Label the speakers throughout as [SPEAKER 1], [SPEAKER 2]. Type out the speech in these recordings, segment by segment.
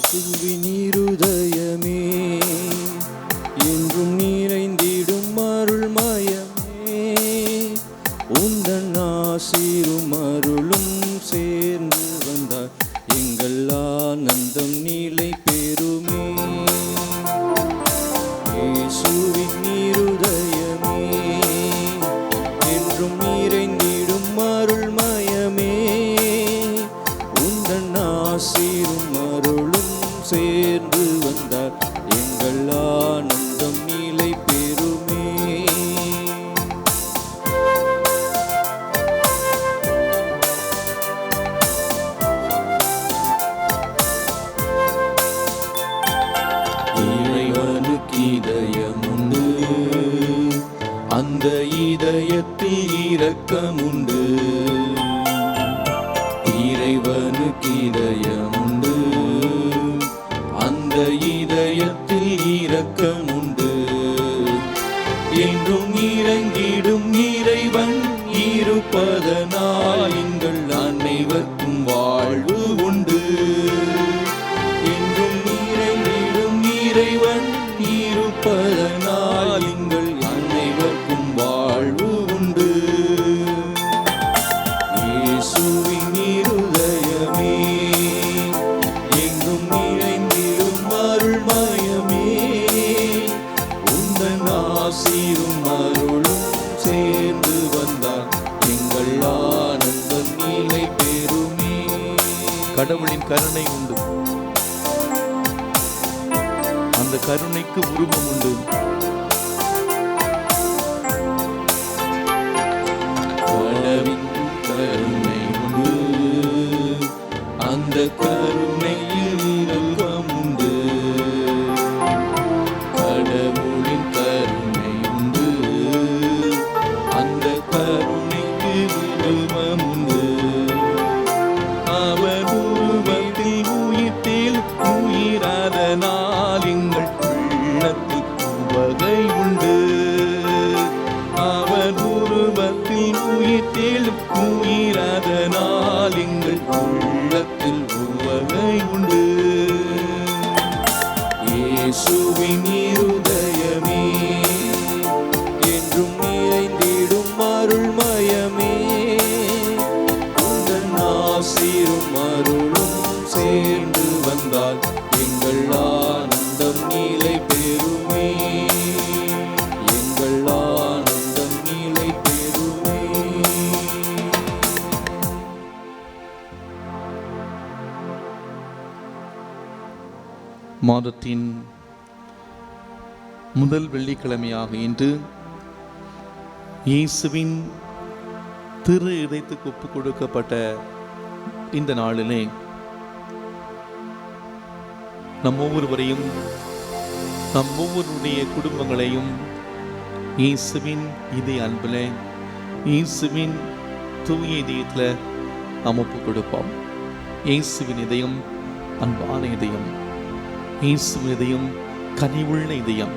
[SPEAKER 1] இயேசுவின் இருதயமே என்றும் நிறைந்திடும் அருள்மயமே, உந்தன் ஆசீரும் அருளும் சேர்ந்து வந்தார் எங்கள் ஆனந்தம் நிலை பெறுமே. இயேசுவின் இருதயமே என்றும் நிறைந்திடும் அருள்மயமே, உந்தன் ஆசீரும் அருளும் சேர்ந்து வந்தார் எங்கள் ஆனந்தம் நிலை பெறுமே. இறைவனுக்கு இதயம் உண்டு, அந்த இதயத்தில் இரக்கம் உண்டு. இறைவனுக்கு இதயம் உண்டு, அந்த இதயத்தில் இரக்கம் உண்டு. என்றும் இறங்கிடும் இறைவன் இருப்பதனால் எங்கள் அனைவருக்கும் வாழ்வு உண்டு. என்றும் இறங்கிடும் இறைவன் இருப்பதனால் எங்கள் அனைவருக்கும் வாழ்வு உண்டு. இயேசுவின் இருதயமே எங்கும் நிறைந்திடும் அருள்மயமே, உந்தன் ஆசீரும் அருளும் சேர்ந்து வந்தார் எங்கள் ஆனந்தம் நிலை பெறுமே. கடவுளின் கருணை உண்டு, அந்த கருணைக்கு உருவம் உண்டு. கடவுளின் கருணை உண்டு, அந்த கருணையில் இரக்கம் உண்டு. கடவுளின் கருணை உண்டு, அந்த கருணைக்கு உருவம் உண்டு. அவர் உருவத்தில் உயிர்த்தேல் உயிராதனால் எங்கள் உள்ளத்தில் உவகை உண்டு. அவர் உருவத்தில் உயிர்த்தேல் உயிராதனால் எங்கள் உள்ளத்தில் உவகை உண்டு. இயேசுவின் இருதயமே என்றும் நிறைந்திடும் அருள்மயமே, உந்தன் ஆசீரும் அருளும் சேர்ந்து வந்தால் எங்கள் ஆனந்தம் நிலை பெறுமே. எங்கள் ஆனந்தம் நிலை பெறுமே.
[SPEAKER 2] மாதத்தின் முதல் வெள்ளிக்கிழமையாக இன்று இயேசுவின் திரு இதயத்துக்கு ஒப்பு கொடுக்கப்பட்ட இந்த நாளிலே நம் ஒவ்வொருவரையும் நம் ஒவ்வொருடைய குடும்பங்களையும் இயேசுவின் இதய அன்பில் இயேசுவின் தூய இதயத்தில் நாம் ஒப்பு கொடுப்போம். இயேசுவின் இதயம் அன்பான இதயம், இயேசுவின் இதயம் கனிவுள்ள இதயம்,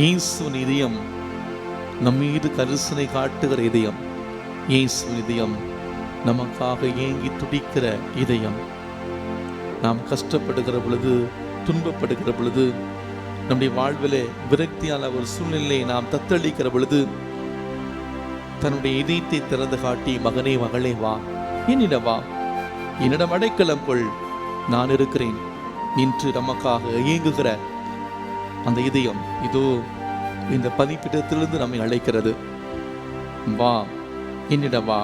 [SPEAKER 2] இயேசுவின் இதயம் நம் மீது கரிசனை காட்டுகிற இதயம், இயேசுவின் இதயம் நமக்காக ஏங்கி துடிக்கிற இதயம். நாம் கஷ்டப்படுகிற பொழுது, துன்பப்படுகிற பொழுது, நம்முடைய வாழ்விலே விரக்தியான ஒரு சூழ்நிலையை நாம் தத்தளிக்கிற பொழுது தன்னுடைய இதயத்தை திறந்து காட்டி, மகனே மகளே வா, என்னிடம் வா, என்னிடம் அடைக்கலம் கொள், நான் இருக்கிறேன் என்று நமக்காக இயங்குகிற அந்த இதயம் இதோ இந்த பணிப்பிடத்திலிருந்து நம்மை அழைக்கிறது. வா, என்னிடம் வா.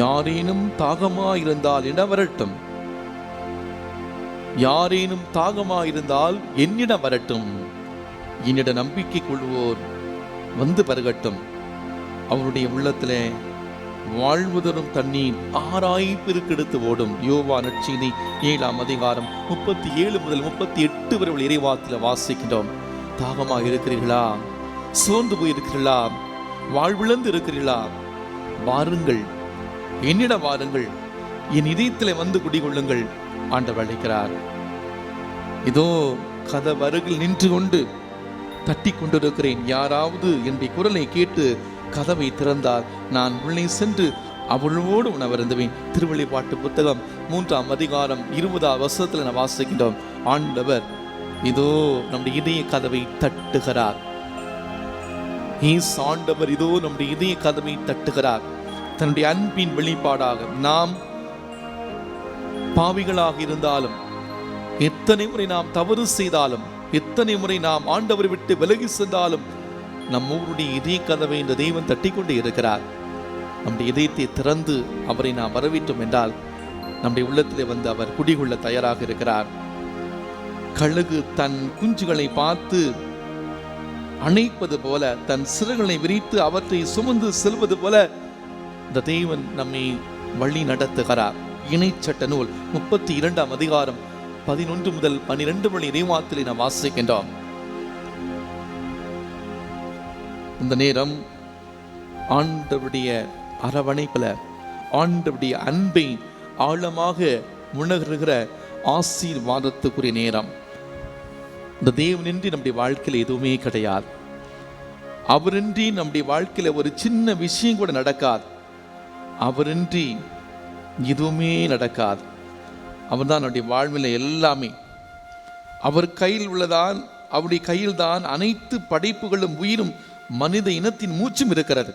[SPEAKER 2] யாரேனும் தாகமாயிருந்தால் இடம் வரட்டும், யாரேனும் தாகமாயிருந்தால் என்னிடம் வரட்டும், என்னிட நம்பிக்கை கொள்வோர் வந்து பருகட்டும். அவருடைய உள்ளத்திலே வாழ்வுதரும் தண்ணீர் ஆராய் பெருக்கெடுத்து ஓடும். யோவான் நற்செய்தி 7ஆம் அதிகாரம் 37 முதல் 38 வரை உள்ள இறைவாக்கில் வாசிக்கிறோம். தாகமாக இருக்கிறீர்களா? சோர்ந்து போயிருக்கிறீர்களா? வாழ்விழந்து இருக்கிறீர்களா? வாருங்கள், என்னிடம் வாருங்கள், என் இதயத்தில் வந்து குடிகொள்ளுங்கள். ஆண்டவர் அழைக்கிறார். இதோ கதவு அருகில் நின்று கொண்டு தட்டி கொண்டிருக்கிறேன். யாராவது என்னுடைய குரலை கேட்டு கதவை திறந்தால் நான் உள்ளே சென்று அவளோடு உணவருந்துவேன். திருவெளிப்பாட்டு புத்தகம் 3ஆம் அதிகாரம் 20ஆம் வசனத்தில் நான் வாசிக்கின்றோம். ஆண்டவர் இதோ நம்முடைய இதய கதவை தட்டுகிறார். ஆண்டவர் இதோ நம்முடைய இதய கதவை தட்டுகிறார். தன்னுடைய அன்பின் வெளிப்பாடாக நாம் பாவிகளாக இருந்தாலும், எத்தனை முறை நாம் தவறு செய்தாலும், எத்தனை முறை நாம் ஆண்டவரை விட்டு விலகி சென்றாலும், நம்முடைய இதய கதவை இந்த தெய்வம் தட்டிக்கொண்டே இருக்கிறார். நம்முடைய இதயத்தை திறந்து அவரை நாம் வரவேற்றோம் என்றால் நம்முடைய உள்ளத்திலே வந்து அவர் குடிகொள்ள தயாராக இருக்கிறார். கழுகு தன் குஞ்சுகளை பார்த்து அணைப்பது போல, தன் சிறகுகளை விரித்து அவற்றை சுமந்து செல்வது போல இந்த தேவன் நம்மை வழி நடத்துகிறார். இணைச்சட்ட நூல் 32ஆம் அதிகாரம் 11 முதல் 12 வரை இறைவார்த்தையை நாம் வாசிக்கின்றோம். இந்த நேரம் ஆண்டவருடைய அரவணைப்புல, ஆண்டவருடைய அன்பை ஆழமாக உணர்கிற ஆசீர்வாதத்துக்குரிய நேரம். இந்த தேவனின்றி நம்முடைய வாழ்க்கையில் எதுவுமே கிடையாது. அவரின்றி நம்முடைய வாழ்க்கையில ஒரு சின்ன விஷயம் கூட நடக்காது. அவரின்றி எதுவுமே நடக்காது. அவர் தான் நம்முடைய வாழ்வில் எல்லாமே. அவர் கையில் உள்ளதான், அவருடைய கையில் தான் அனைத்து படைப்புகளும், உயிரும், மனித இனத்தின் மூச்சும் இருக்கிறது.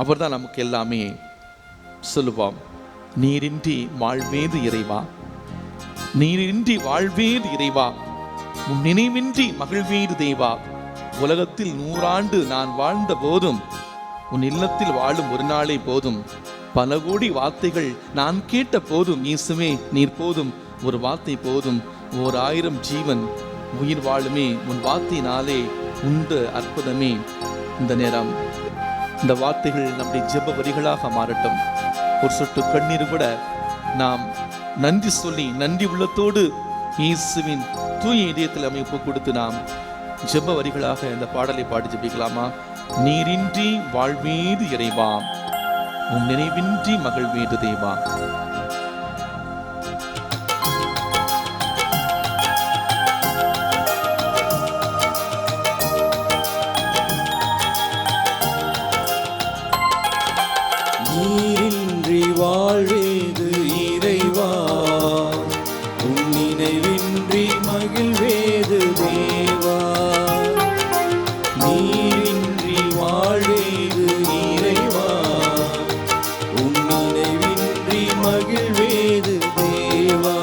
[SPEAKER 2] அவர் தான் நமக்கு எல்லாமே. சொல்லுவோம், நீரின்றி வாழ்வேது இறைவா, நீரின்றி வாழ்வேது இறைவா, உன் நினைவின்றி மகிழ்வேது தேவா. உலகத்தில் 100 ஆண்டு நான் வாழ்ந்த போதும், உன் இல்லத்தில் வாழும் ஒரு நாளே போதும். பல கோடி வார்த்தைகள் நான் கேட்ட போதும், இயேசுவே நீர் போதும், ஒரு வார்த்தை போதும். 1000 ஜீவன் உயிர் வாழுமே உன் வார்த்தையினாலே உண்டு அற்புதமே. இந்த நேரம் இந்த வார்த்தைகள் நம்முடைய ஜெப வரிகளாக மாறட்டும். ஒரு சொட்டு கண்ணீர் கூட நாம் நன்றி சொல்லி, நன்றி உள்ளத்தோடு இயேசுவின் தூய இதயத்தில் அமைப்பு கொடுத்து நாம் ஜெப வரிகளாக இந்த பாடலை பாடி ஜெபிக்கலாமா? நீரின்றி வாழ்வேது இறைவா, உன் நினைவின்றி மகிழ்வேது தேவா.
[SPEAKER 1] நீரின்றி வாழ்வேது இறைவா, உன் நினைவின்றி மகிழ்வேது தேவா. நீரின்றி வாழ்வேது இறைவா, உன் நினைவின்றி மகிழ்வேது தேவா.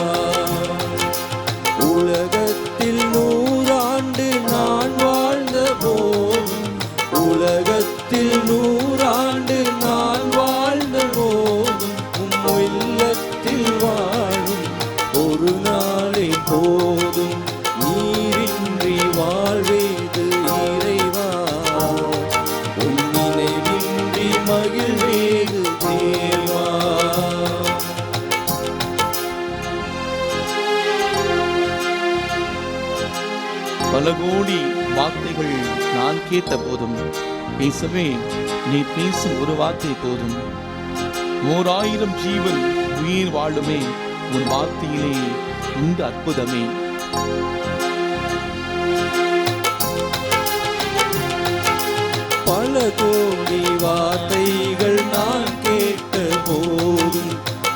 [SPEAKER 1] உலகத்தில் 100 ஆண்டு நான் வாழ்ந்த போதும், உலகத்தில் 100 ஆண்டு நான் வாழ்ந்த போதும், உம் இல்லத்தில் வாழும் ஒரு நாளே போதும். நீரின்றி வாழ்வேது இறைவா, உன் நினைவின்றி மகிழ்வேது தேவா.
[SPEAKER 2] பல கோடி வார்த்தைகள் நான் கேட்ட போதும், இயேசுவே நீ பேசும் ஒரு வார்த்தை போதும். 1000 ஜீவன் உயிர் வாழுமே உன் வார்த்தையிலே இந்த அற்புதமே.
[SPEAKER 1] பல கோடி வார்த்தைகள் நான் கேட்ட போதும்,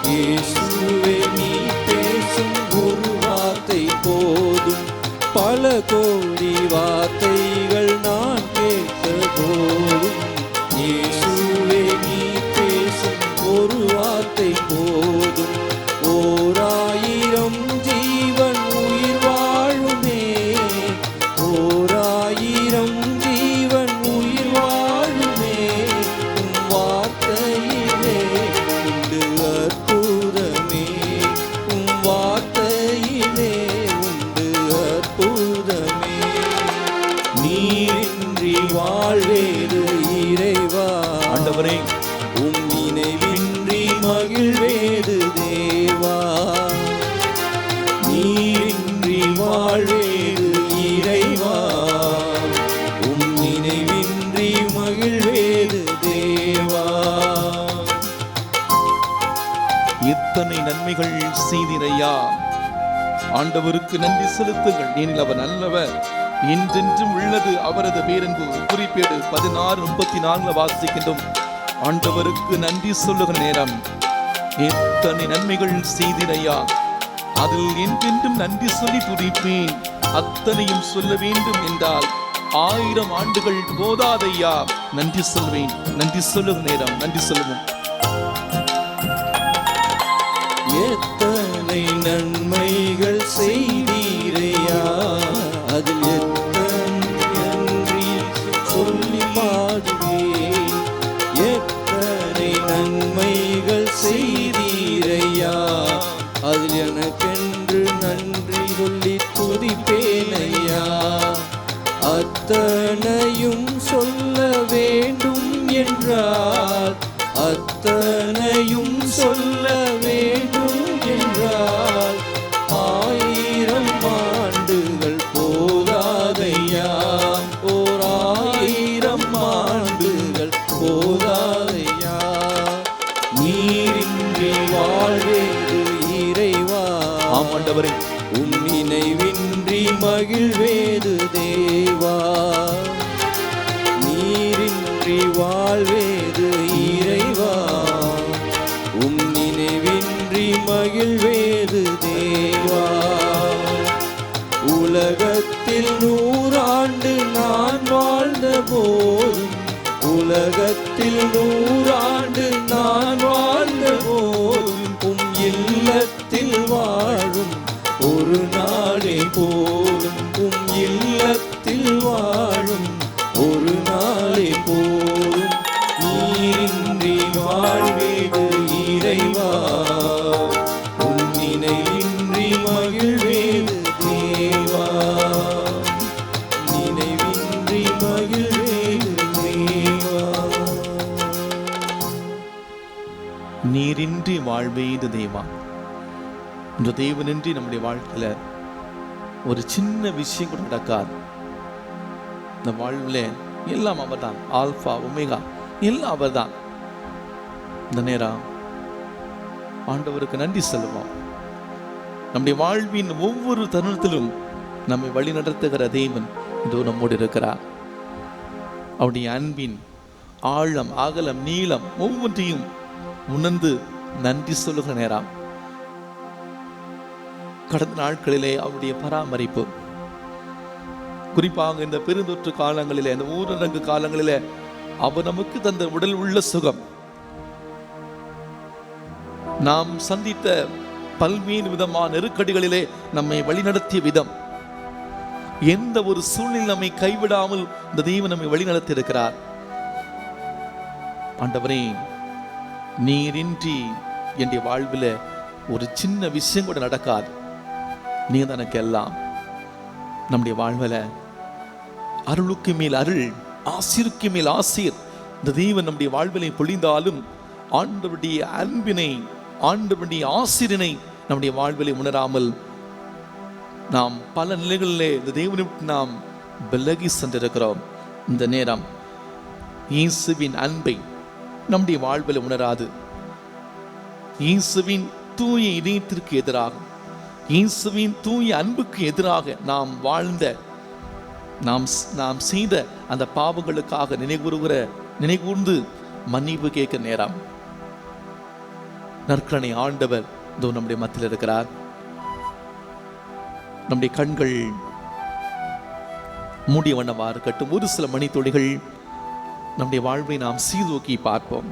[SPEAKER 1] இயேசுவே நீ பேசும் ஒரு வார்த்தை போதும். பல கோடி வார்த்தைகள் நான் கேட்ட போதும், இயேசுவே நீ பேசும் ஒரு வார்த்தை போதும். 1000 ஜீவன் உயிர் வாழுமே, 1000 ஜீவன் உயிர் வாழுமே உம் வார்த்தையிலே உண்டு அற்புதமே, உம் வார்த்தையிலே உண்டு அற்புதமே. நீரின்றி வாழ்வேது இறைவா,
[SPEAKER 2] ஆண்டவரே
[SPEAKER 1] உம் நினைவின்றி மகிழ்வேது தேவா. நீரின்றி வாழ்வேது இறைவா, உம் நினைவின்றி மகிழ்வேது தேவா.
[SPEAKER 2] இத்தனை நன்மைகள் செய்திரையா, ஆண்டவருக்கு நன்றி செலுத்துங்கள். ஏனில் அவர் நல்லவர், என்றென்றும் உள்ளது அவரது பேரன்பு. குறிப்பேடு 16:34 வாசிக்கின்றோம். ஆண்டவருக்கு நன்றி சொல்லுகிற நேரம். எத்தனை நன்மைகள் செய்திரையா, அதில் என்றென்றும் நன்றி சொல்லி துதிப்பேன். அத்தனையும் சொல்ல வேண்டும் என்றால் 1000 ஆண்டுகள் போதாதையா. நன்றி சொல்வேன். நன்றி சொல்லுகிற நேரம். நன்றி சொல்லுவோம்.
[SPEAKER 1] எத்தனை நன்மைகள் செய்தீரையா, அதில் எத்தனை நன்றி சொல்லி பாடுவேன். எத்தனை நன்மைகள் செய்தீரையா, அதில் எனக்கென்று நன்றி சொல்லி துதிப்பேனையா. அத்தனையும் சொல்ல வேண்டும் என்றால், அத்தனையும் சொல்ல வேண்டும் என்றால் 1000 ஆண்டுகள் போதாதையா. 1000 ஆண்டுகள் போதாதையா. நீரின்றி வாழ்வேது இறைவா.
[SPEAKER 2] ஆண்டவரே,
[SPEAKER 1] உன் நினைவின்றி மகிழ்வேது தேவா. நீரின்றி வாழ்வேது இறைவா. உன் நினைவின்றி மகிழ்வேது தேவா. உலகத்தில் 100 ஆண்டு நான் வாழ்ந்த போதும், உலகத்தில் 100 ஆண்டு நான் வாழ்ந்த போதும், உன் இல்லத்தில் வாழும் ஒரு நாளே போதும். உன் இல்லத்தில் வாழும் ஒரு நாளே போதும். நீரின்றி வாழ்வேது இறைவா. உன் நினைவின்றி மகிழ்வேது தேவா. நினைவின்றி மகிழ்வேது தேவா.
[SPEAKER 2] நீரின்றி வாழ்வேது தேவா. இந்த தேவனின்றி நம்முடைய வாழ்க்கையில ஒரு சின்ன விஷயம் கூட நடக்காது. இந்த வாழ்வில் எல்லாம் அவர் தான். ஆல்பா ஒமேகா எல்லாம் அவர் தான். இந்த நேரம் ஆண்டவருக்கு நன்றி சொல்லுவோம். நம்முடைய வாழ்வின் ஒவ்வொரு தருணத்திலும் நம்மை வழி நடத்துகிற தேவன் இதோ நம்மோடு இருக்கிறார். அவருடைய அன்பின் ஆழம், அகலம், நீளம் ஒவ்வொன்றையும் உணர்ந்து நன்றி சொல்லுகிற நேரம். கடந்த நாட்களிலே அவருடைய பராமரிப்பு, குறிப்பாக இந்த பெருந்தொற்று காலங்களிலே, இந்த ஊரடங்கு காலங்களிலே அவர் நமக்கு தந்த உடல் உள்ள சுகம், நாம் சந்தித்த பல்வேறு விதமான நெருக்கடிகளிலே நம்மை வழிநடத்திய விதம், எந்த ஒரு சூழ்நிலை நம்மை கைவிடாமல் இந்த தெய்வம் நம்மை வழிநடத்தி இருக்கிறார். ஆண்டவரே, நீரின்றி என்னுடைய வாழ்வில் ஒரு சின்ன விஷயம் கூட நடக்காது. நீ தான் எனக்கு எல்லாம். நம்முடைய வாழ்வில் அருளுக்கு மேல் அருள், ஆசீருக்கு மேல் ஆசீர் இந்த தெய்வம் நம்முடைய வாழ்விலை பொழிந்தாலும் ஆண்டவருடைய அன்பினை, ஆண்டவருடைய ஆசீரினை நம்முடைய வாழ்விலை உணராமல் நாம் பல நிலைகளிலே இந்த தேவனை விட்டு நாம் விலகி சென்றிருக்கிறோம். இந்த நேரம் இயேசுவின் அன்பை நம்முடைய வாழ்வில் உணராது, இயேசுவின் தூய இதயத்திற்கு எதிராக, இயேசுவின் தூய அன்புக்கு எதிராக நாம் வாழ்ந்த, நாம் செய்த அந்த பாவங்களுக்காக நினைகூர்ந்து மன்னிப்பு கேட்க நேரம். நற்கரணை ஆண்டவர் இதோ நம்முடைய மத்தியில் இருக்கிறார். நம்முடைய கண்கள் மூடிய வண்ணமாக இருக்கட்டும். ஒரு சில மணித்துளிகள் நம்முடைய வாழ்வை நாம் சீர்தூக்கி பார்ப்போம்.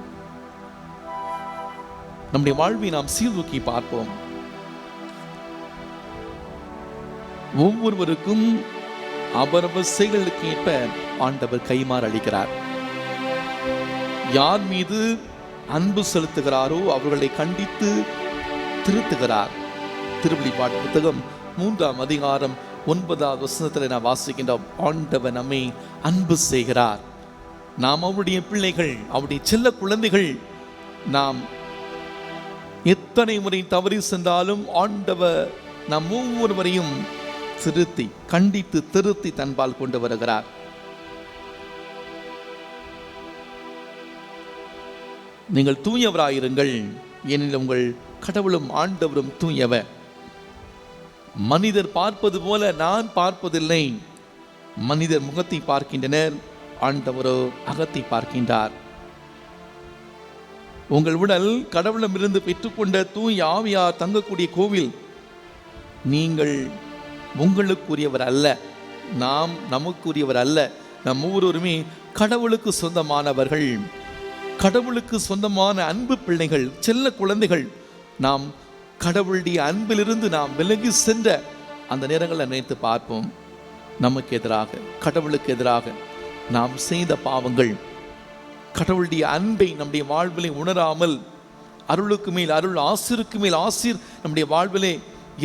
[SPEAKER 2] நம்முடைய வாழ்வை நாம் சீர்தூக்கி பார்ப்போம். ஒவ்வொருவருக்கும் அவரவர் செயல்களுக்கு ஏற்ப ஆண்டவர் கைமாறு அளிக்கிறார். யார் மீது அன்பு செலுத்துகிறாரோ அவர்களை கண்டித்து திருத்துகிறார். திருவெளிப்பாட்டு புத்தகம் 3ஆம் அதிகாரம் 9வது வசனத்தில் நான் வாசிக்கின்றோம். ஆண்டவர் நம்மை அன்பு செய்கிறார். நாம் அவருடைய பிள்ளைகள், அவருடைய செல்ல குழந்தைகள். நாம் எத்தனை முறை தவறி சென்றாலும் ஆண்டவர் நம் ஒவ்வொருவரையும் திருத்தி, கண்டித்து திருத்தி தன்பால் கொண்டு வருகிறார். நீங்கள் தூயவராயிருங்கள், ஏனெனில் உங்கள் கடவுளும் ஆண்டவரும் தூயவர். மனிதர் பார்ப்பது போல நான் பார்ப்பதில்லை. மனிதர் முகத்தை பார்க்கின்றனர், ஆண்டவரோ அகத்தை பார்க்கின்றார். உங்கள் உடல் கடவுளமிருந்து பெற்றுக்கொண்ட தூய் ஆவியார் தங்கக்கூடிய கோவில். நீங்கள் உங்களுக்குரியவர் அல்ல, நாம் நமக்குரியவர் அல்ல. நம் ஒவ்வொருவருமே கடவுளுக்கு சொந்தமானவர்கள், கடவுளுக்கு சொந்தமான அன்பு பிள்ளைகள், செல்ல குழந்தைகள். நாம் கடவுளுடைய அன்பிலிருந்து நாம் விலகி சென்ற அந்த நேரங்களை நினைத்து பார்ப்போம். நமக்கு எதிராக, கடவுளுக்கு எதிராக நாம் செய்த பாவங்கள், கடவுளுடைய அன்பை நம்முடைய வாழ்விலே உணராமல், அருளுக்கு மேல் அருள், ஆசிருக்கு மேல் ஆசிர் நம்முடைய வாழ்விலே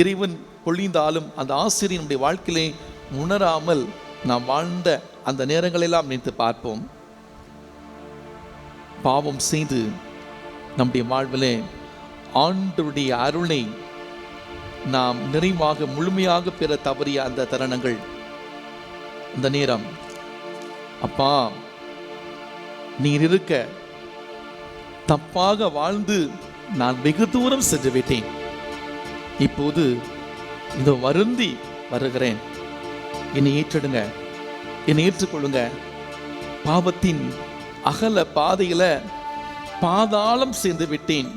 [SPEAKER 2] இறைவன் பொழிந்தாலும் அந்த ஆசிரியை நம்முடைய வாழ்க்கையிலே உணராமல் நாம் வாழ்ந்த அந்த நேரங்களெல்லாம் நினைத்து பார்ப்போம். பாவம் செய்து நம்முடைய வாழ்விலே ஆண்டவருடைய அருளை நாம் நிறைவாக முழுமையாக பெற தவறிய அந்த தருணங்கள், அந்த நேரம், அப்பா நீர் இருக்க தப்பாக வாழ்ந்து நான் வெகு தூரம் சென்று விட்டேன். இப்போது இதோ வருந்தி வருகிறேன், என்னை ஏற்றிடுங்க, என்னை ஏற்றுக்கொள்ளுங்க. பாவத்தின் அகல பாதையில பாதாளம் சேர்ந்து விட்டேன்.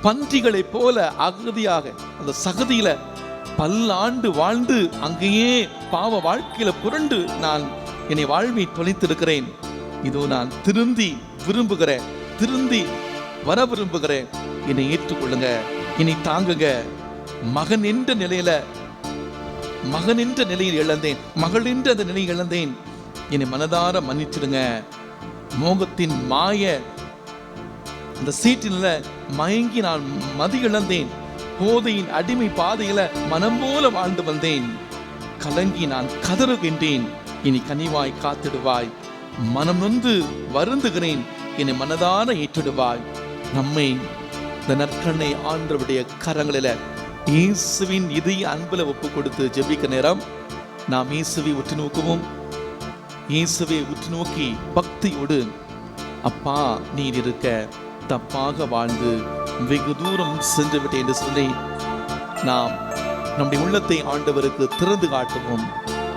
[SPEAKER 2] பன்றிகளைப் போல அகதியாக அந்த சகதியில பல்லாண்டு வாழ்ந்து அங்கேயே பாவ வாழ்க்கையில புரண்டு நான் என்னை வாழ்வை தொலைத்திருக்கிறேன். இதோ நான் திருந்தி விரும்புகிறேன், திருந்தி வர விரும்புகிறேன். என்னை ஏற்றுக்கொள்ளுங்க, என்னை தாங்குங்க. மகன் என்ற நிலையில் இழந்தேன், மகள் என்ற அந்த நிலையில் இழந்தேன். என்னை மனதார மன்னிச்சிடுங்க. மோகத்தின் மாய அந்த சீட்டில மயங்கி நான் மதி இழந்தேன். போதையின் அடிமை பாதையில மனம் போல வாழ்ந்து வந்தேன். கலங்கி நான் கதறுகின்றேன். இனி கனிவாய் காத்திடுவாய். மனம் நொந்து வருந்துகிறேன், என்னை மனதார ஏற்றிடுவாய். நம்மை இந்த நற்கண்ணை ஆண்டவருடைய கரங்களில இயேசுவின் இதய அன்புல ஒப்பு கொடுத்து ஜெபிக்க நேரம். நாம் இயேசுவை உற்று நோக்குவோம். இயேசுவை உற்று நோக்கி பக்தியோடு, அப்பா நீர் இருக்க தப்பாக வாழ்ந்து வெகு தூரம் சென்று விட்டேன் என்று சொல்லி நாம் நம்முடைய உள்ளத்தை ஆண்டவருக்கு திறந்து காட்டுவோம்,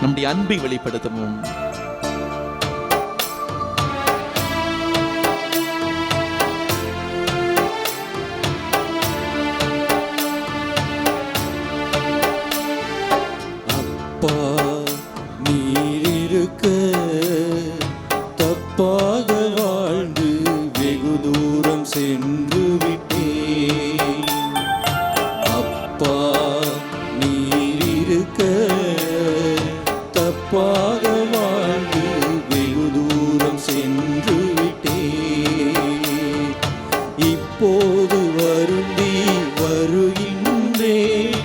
[SPEAKER 2] நம்முடைய அன்பை வெளிப்படுத்துவோம்.
[SPEAKER 1] அப்பா நீர் இருக்க தப்பாக வாழ்ந்து வெகு தூரம் சென்று விட்டேன். அப்பா நீர் இருக்க தப்பாக வாழ்ந்து வெகு தூரம் சென்று விட்டேன். இப்போது வருந்தி வருகின்றேன்,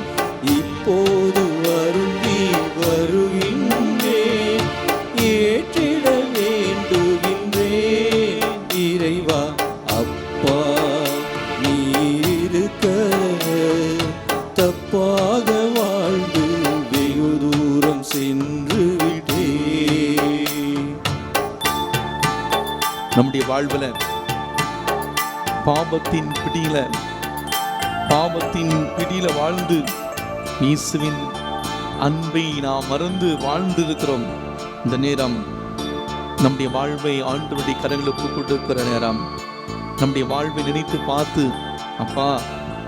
[SPEAKER 1] இப்போது வருந்தி வருகின்றேன். ஏற்றிட வேண்டுகின்றேன் இறைவா. அப்பா நீர் இருக்க தப்பாக வாழ்ந்து வெகு தூரம் சென்று விட்டேன்.
[SPEAKER 2] நம்முடைய வாழ்வுல பாவத்தின் பிடியில வாழ்ந்து இயேசுவின் அன்பை நாம் மறந்து வாழ்ந்திருக்கிறோம். இந்த நேரம் நம்முடைய வாழ்வை ஆண்டவருடைய கரங்களுக்கு கொடுக்கிற நேரம். நம்முடைய வாழ்வை நினைத்து பார்த்து, அப்பா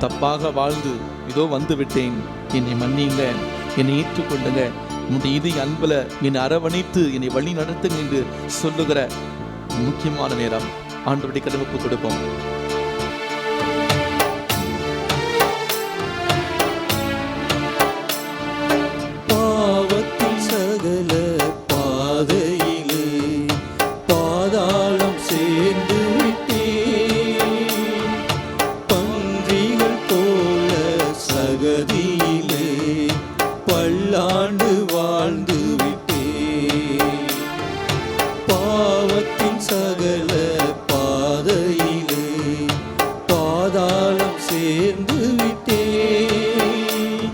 [SPEAKER 2] தப்பாக வாழ்ந்து இதோ வந்து விட்டேன், என்னை மன்னிங்க, என்னை ஏற்றுக்கொள்ளுங்க, உன்னுடைய இதய அன்புல என்னை அரவணைத்து என்னை வழி நடத்துங்க என்று சொல்லுகிற முக்கியமான நேரம். ஆண்டவருடைய கரங்களுக்கு கொடுப்போம்.
[SPEAKER 1] பாவத்தின் சகல பாதையிலே பாதாளம் சேர்ந்து விட்டேன். பன்றிகள் போல சகதியிலே பல்லாண்டு வாழ்ந்து விட்டேன். பாவத்தின் சகல பாதையிலே பாதாளம் சேர்ந்து விட்டேன்.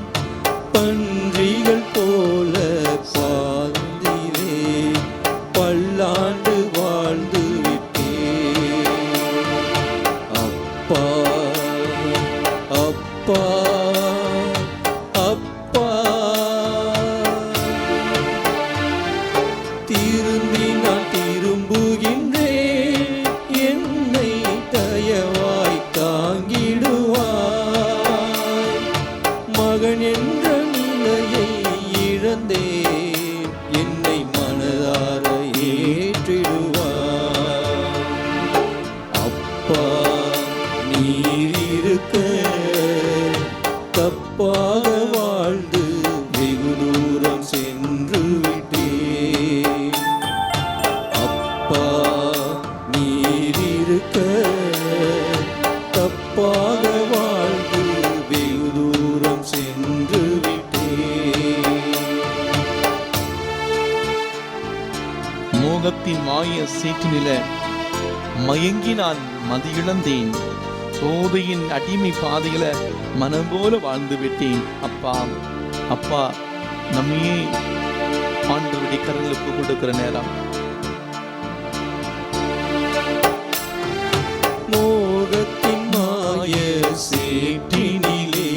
[SPEAKER 1] பன்றிகள் போல பாதிலே பல்லாண்டு வாழ்ந்து விட்டேன். அப்பா அப்பா அப்பா திரும்பி நான் திரும்புகின்றேன். என்னை தயவாய்
[SPEAKER 2] மாய சீற்றினில மயங்கி நான் மதியிழந்தேன். போதையின் அடிமை பாதையில மனம் போல வாழ்ந்து விட்டேன். அப்பா அப்பா, நம்மையே ஆண்டவருடைய கரங்களுக்கு கொடுக்கிற நேரம்.
[SPEAKER 1] மோகத்தின் மாய சேற்றினிலே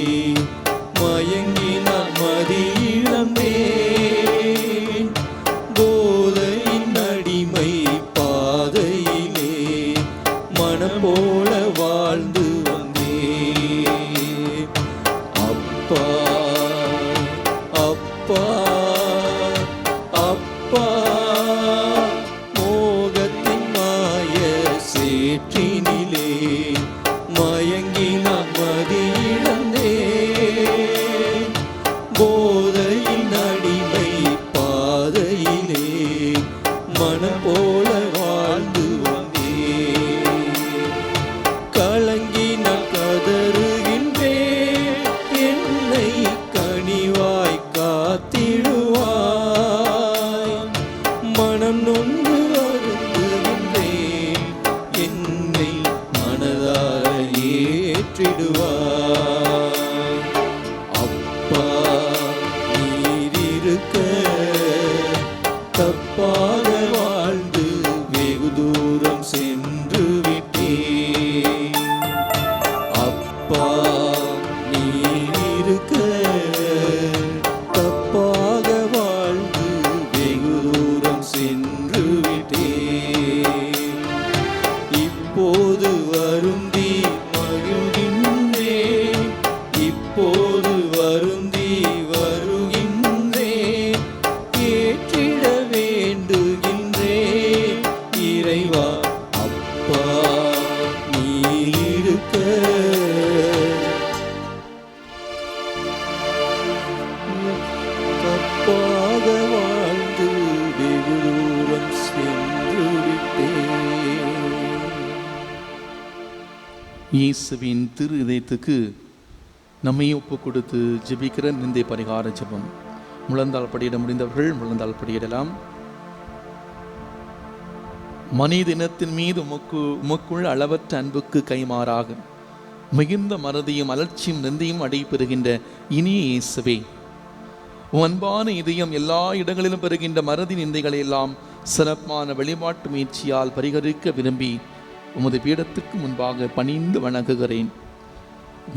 [SPEAKER 1] மயங்கி நான் மதியிழந்தேன். போதையின் அடிமை பாதையிலே மனம் போல வாழ்ந்து வந்தேன். அப்பா அப்பா அப்பா, மோகத்தின் மாய சேற்றினிலே மயங்கி நான் மதியிழந்தேன். போதையின் அடிமை பாதையிலே மனம் போல வாழ்ந்து வந்தேன். கலங்கி நான் கதறுகின்றேன், என்னை கனிவாய் காத்திடுவாய். மனம் நொந்து வருந்துகின்றேன், என்னை மனதார ஏற்றிடுவாய். அப்பா, நீர் இருக்க தப்பாக வாழ்ந்து வெகு தூரம் சென்று விட்டேன். அப்பா, நீர் இருக்க தப்பாக வாழ்ந்து வெகு தூரம் சென்று விட்டேன். இப்போது வருந்தி மகிழ்கின்றேன், இப்போது வருந்தி வருகின்றேன். ஏற்றிட வேண்டுகின்றேன் இறைவா. அப்பா, நீர் இருக்க தப்பாக வாழ்ந்து வெகு தூரம் சென்று விட்டேன்.
[SPEAKER 2] இயேசுவின் திரு இதயத்துக்கு நம்மை ஒப்பு கொடுத்து ஜெபிக்கிற நிந்தை பரிகார ஜெபம். முழந்தால் படியிட முடிந்தவர்கள் முழந்தால் படியிடலாம். மனித இனத்தின் மீது உமக்குள் அளவற்ற அன்புக்கு கைமாறாக மிகுந்த மறதியும் அலட்சியும் நிந்தையும் அடைபெறுகின்ற இனிய இயேசுவே, உன் அன்பான இதயம் எல்லா இடங்களிலும் பெறுகின்ற மறதி நிந்தைகளை எல்லாம் சிறப்பான வெளிப்பாட்டு முயற்சியால் பரிகரிக்க விரும்பி உமது பீடத்துக்கு முன்பாக பணிந்து வணங்குகிறேன்.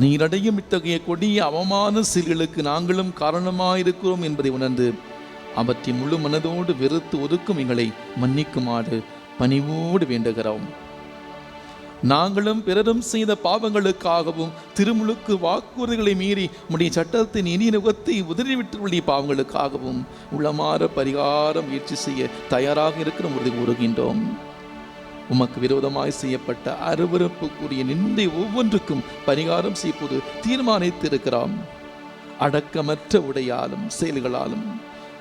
[SPEAKER 2] நீரடையும் இத்தகைய கொடிய அவமான செயல்களுக்கு நாங்களும் காரணமாயிருக்கிறோம் என்பதை உணர்ந்து அவற்றை முழு மனதோடு வெறுத்து ஒதுக்கும் எங்களை மன்னிக்குமாறு பணிவோடு வேண்டுகிறோம். நாங்களும் பிறரும் செய்த பாவங்களுக்காகவும் திருமுழுக்கு வாக்குறுதிகளை மீறி உடைய சட்டத்தின் இனி நுகத்தை உதறிவிட்டுள்ள பாவங்களுக்காகவும் உள்ளமாற பரிகாரம் முயற்சி செய்ய தயாராக இருக்கிற உறுதி கூறுகின்றோம். உமக்கு விரோதமாய் செய்யப்பட்ட அருவருப்புக்குரிய நிந்தை ஒவ்வொன்றுக்கும் பரிகாரம் செய்வது தீர்மானித்திருக்கிறோம். அடக்கமற்ற உடையாலும் செயல்களாலும்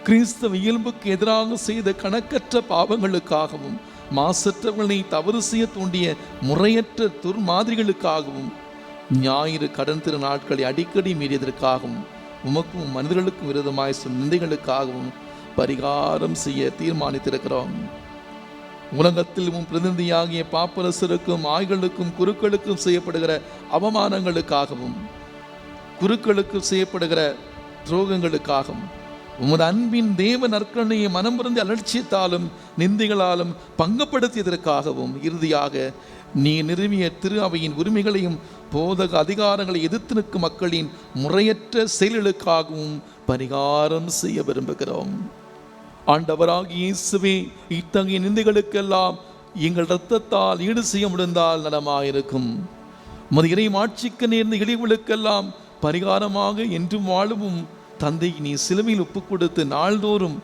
[SPEAKER 2] கிறிஸ்தவ இயல்புக்கு எதிராக செய்த கணக்கற்ற பாவங்களுக்காகவும் மாசற்றவர்களை தவறு செய்ய தூண்டிய முறையற்ற துர்மாதிரிகளுக்காகவும் ஞாயிறு கடன் திரு நாட்களை அடிக்கடி மீறியதற்காகவும் உமக்கும் மனிதர்களுக்கும் விரோதமாய் சொன்ன நிந்தைகளுக்காகவும் பரிகாரம் செய்ய தீர்மானித்திருக்கிறோம். உலகத்தில் பிரதிநிதியாகிய பாப்பரசருக்கும் ஆய்களுக்கும் குருக்களுக்கும் செய்யப்படுகிற அவமானங்களுக்காகவும் குருக்களுக்கு செய்யப்படுகிற துரோகங்களுக்காகவும் உமது அன்பின் தேவ நற்கருணையை மனம் புரிந்து அலட்சியத்தாலும் நிந்தைகளாலும் பங்கப்படுத்தியதற்காகவும் இறுதியாக நீ நிறுவிய திரு அவையின் உரிமைகளையும் போதக அதிகாரங்களை எதிர்த்து நிற்கும் மக்களின் முறையற்ற செயல்களுக்காகவும் பரிகாரம் செய்ய விரும்புகிறோம். ஆண்டவராகிய இயேசுவே, இத்தகைய நிந்தைகளுக்கெல்லாம் எங்கள் இரத்தத்தால் ஈடு செய்ய முடிந்தால் நலமாயிருக்கும். உமது இறை மாட்சிக்கு நேர்ந்த இழிவுகளுக்கெல்லாம் பரிகாரமாக என்றும் வாழவும் தந்தை நீ சிலுவையில் ஒப்புக் கொடுத்து நாள்தோறும்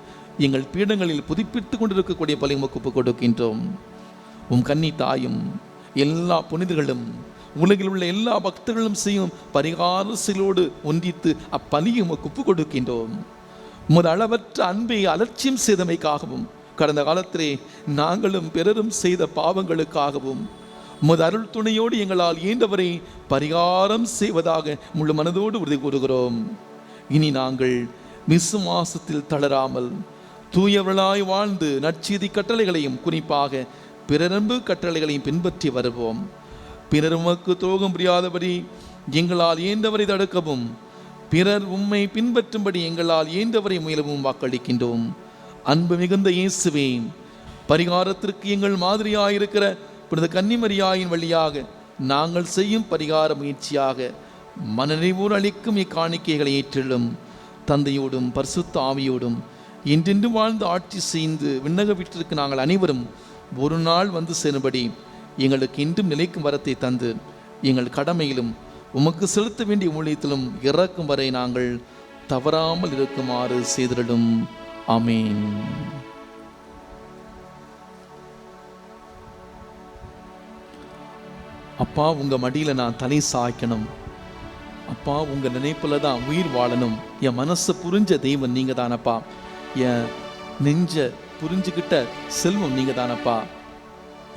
[SPEAKER 2] எங்கள் பீடங்களில் புதுப்பித்துக் கொண்டிருக்கக்கூடிய பலி உமக்கு ஒப்புக் கொடுக்கின்றோம். உம் கன்னி தாயும் எல்லா புனிதர்களும் உலகில் உள்ள எல்லா பக்தர்களும் செய்யும் பரிகார செயலோடு ஒன்றித்து அப்பலியை உமக்கு ஒப்புக் கொடுக்கின்றோம். உமது அளவற்ற அன்பை அலட்சியம் செய்தமைக்காகவும் கடந்த காலத்திலே நாங்களும் பிறரும் செய்த பாவங்களுக்காகவும் உமது அருள் துணையோடு எங்களால் இயன்றவரை பரிகாரம் செய்வதாக முழு மனதோடு உறுதி கூறுகிறோம். இனி நாங்கள் விசுவாசத்தில் தளராமல் தூயவர்களாய் வாழ்ந்து நற்செய்தி கட்டளைகளையும் குறிப்பாக பிறரன்பு கட்டளைகளையும் பின்பற்றி வருவோம். பிறர் உமக்கு துரோகம் புரியாதபடி எங்களால் இயன்றவரை தடுக்கவும், பிறர் உம்மை பின்பற்றும்படி எங்களால் இயன்றவரை முயலவும் வாக்களிக்கின்றோம். அன்பு மிகுந்த இயேசுவே, பரிகாரத்திற்கு எங்கள் மாதிரியாயிருக்கிற புனித கன்னிமரியாயின் வழியாக நாங்கள் செய்யும் பரிகார முயற்சியாக மனநிறைவோடு அளிக்கும் இக்காணிக்கைகளை ஏற்றிலும் தந்தையோடும் பரிசுத்த ஆவியோடும் இன்றென்று வாழ்ந்து ஆட்சி செய்து விண்ணக வீட்டிற்கு நாங்கள் அனைவரும் ஒரு நாள் வந்து சேரும்படி எங்களுக்கு இன்றும் நிலைக்கும் வரத்தை தந்து எங்கள் கடமையிலும் உமக்கு செலுத்த வேண்டிய ஊழியத்திலும் இறக்கும் வரை நாங்கள் தவறாமல் இருக்குமாறு செய்திடும். ஆமீன். அப்பா, உங்க மடியில நான் தலை சாய்க்கணும். அப்பா, உங்க நினைப்புல தான் உயிர் வாழணும். என் மனசை புரிஞ்ச தெய்வம் நீங்க தானப்பா. என் நெஞ்ச புரிஞ்சுக்கிட்ட செல்வம் நீங்க தானப்பா.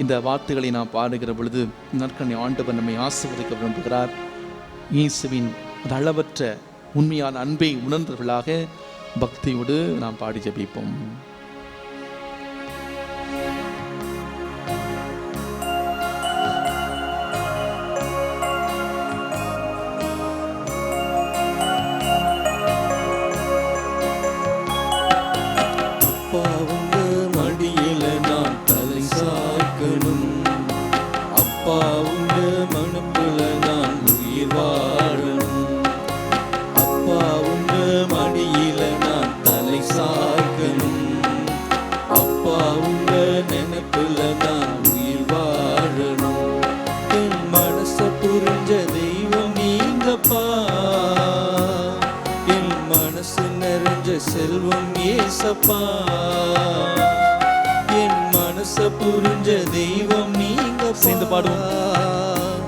[SPEAKER 2] இந்த வார்த்தைகளை நான் பாடுகிற பொழுது நற்கனை ஆண்டவர் நம்மை ஆசீர்வதிக்க விரும்புகிறார். இயேசுவின் அளவற்ற உண்மையான அன்பை உணர்ந்தவர்களாக பக்தியோடு நாம் பாடி ஜெபிப்போம்.
[SPEAKER 1] செல்வம் ஏசப்பா, என் மனச புரிஞ்ச தெய்வம் நீங்க.
[SPEAKER 2] சேர்ந்து பாடுவோம்.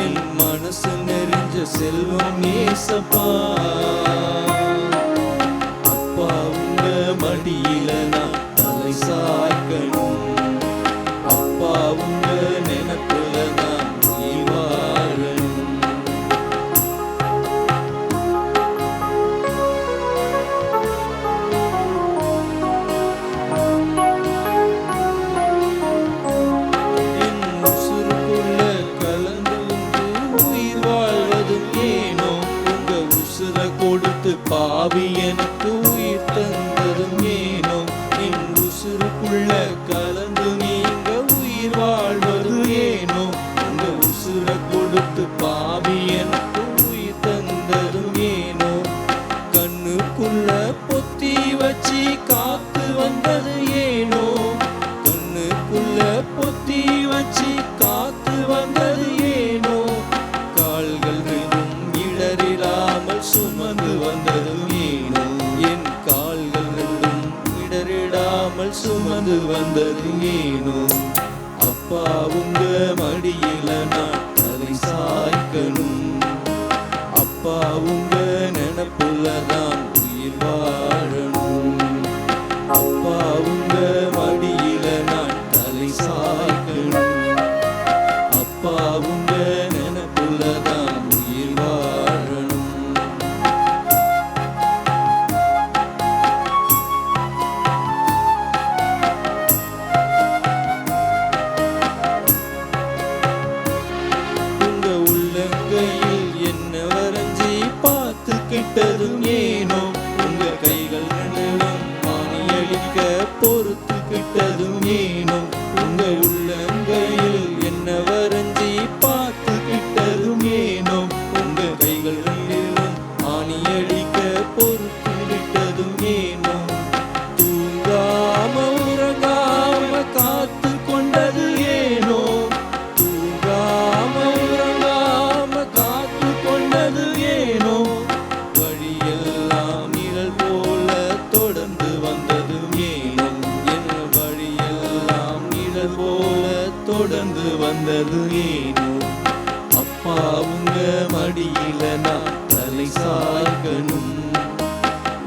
[SPEAKER 1] என் மனசு நெறிஞ்ச செல்வம் ஏசப்பா. அப்பா, உங்க மடியில நான் தலை சாய்க்கணும். அப்பா, உங்க நினைப்புல நான் உயிர் வாழணும். பாவி எனக்கு உயிர் தந்ததும் ஏனோ, என் உசுருக்குள்ள கலந்து நீங்க உயிர் வாழ்வது ஏனோ. உங்க உசுர கொடுத்து பாவி எனக்கு உயிர் தந்ததும் ஏனோ. கண்ணுக்குள்ள பொத்தி வச்சு காத்து வந்தது ஏனோ. கண்ணுக்குள்ள பொத்தி வச்சு காத்து வந்தது ஏனோ. கால்கள் ரெண்டும் இடறிடாமல் சுமந்து வந்தது ஏனோ. என் கால்கள் ரெண்டும் இடறிடாமல் சுமந்து வந்தது ஏனோ. அப்பா, உங்க மடியில நான் தலை சாய்க்கணும். அப்பா, உங்க நினைப்புல தான் உயிர் வாழணும். அப்பா, உங்க மடியில நான் தலை சாய்க்கணும். அப்பா, உங்க நினைப்புல தான் உயிர் வாழணும். உங்க உள்ளங்கையில் என்ன வரைஞ்சி பார்த்துக்கிட்டதும் ஏனோ. உங்க கைகள் ரெண்டும் ஆணியடிக்க பொறுத்துக்கிட்டதும் ஏனோ. உங்க உள்ளங்கையில் என்ன வரைஞ்சி பார்த்துக்கிட்டதும் ஏனோ. உங்க கைகள் ரெண்டும் ஆணியடிக்க பொறுத்துக்கிட்டதும் ஏனோ. தூங்காம உறங்காம காத்து கொண்டது ஏனோ. தூங்காம உறங்காம காத்து கொண்டது ஏனோ. வழியெல்லாம் நிழல் போல தொடர்ந்து வந்தது ஏனோ. என் வழியெல்லாம் நிழல் போல தொடர்ந்து வந்தது ஏனோ. அப்பா, உங்க மடியில நான் தலை சாய்க்கணும்.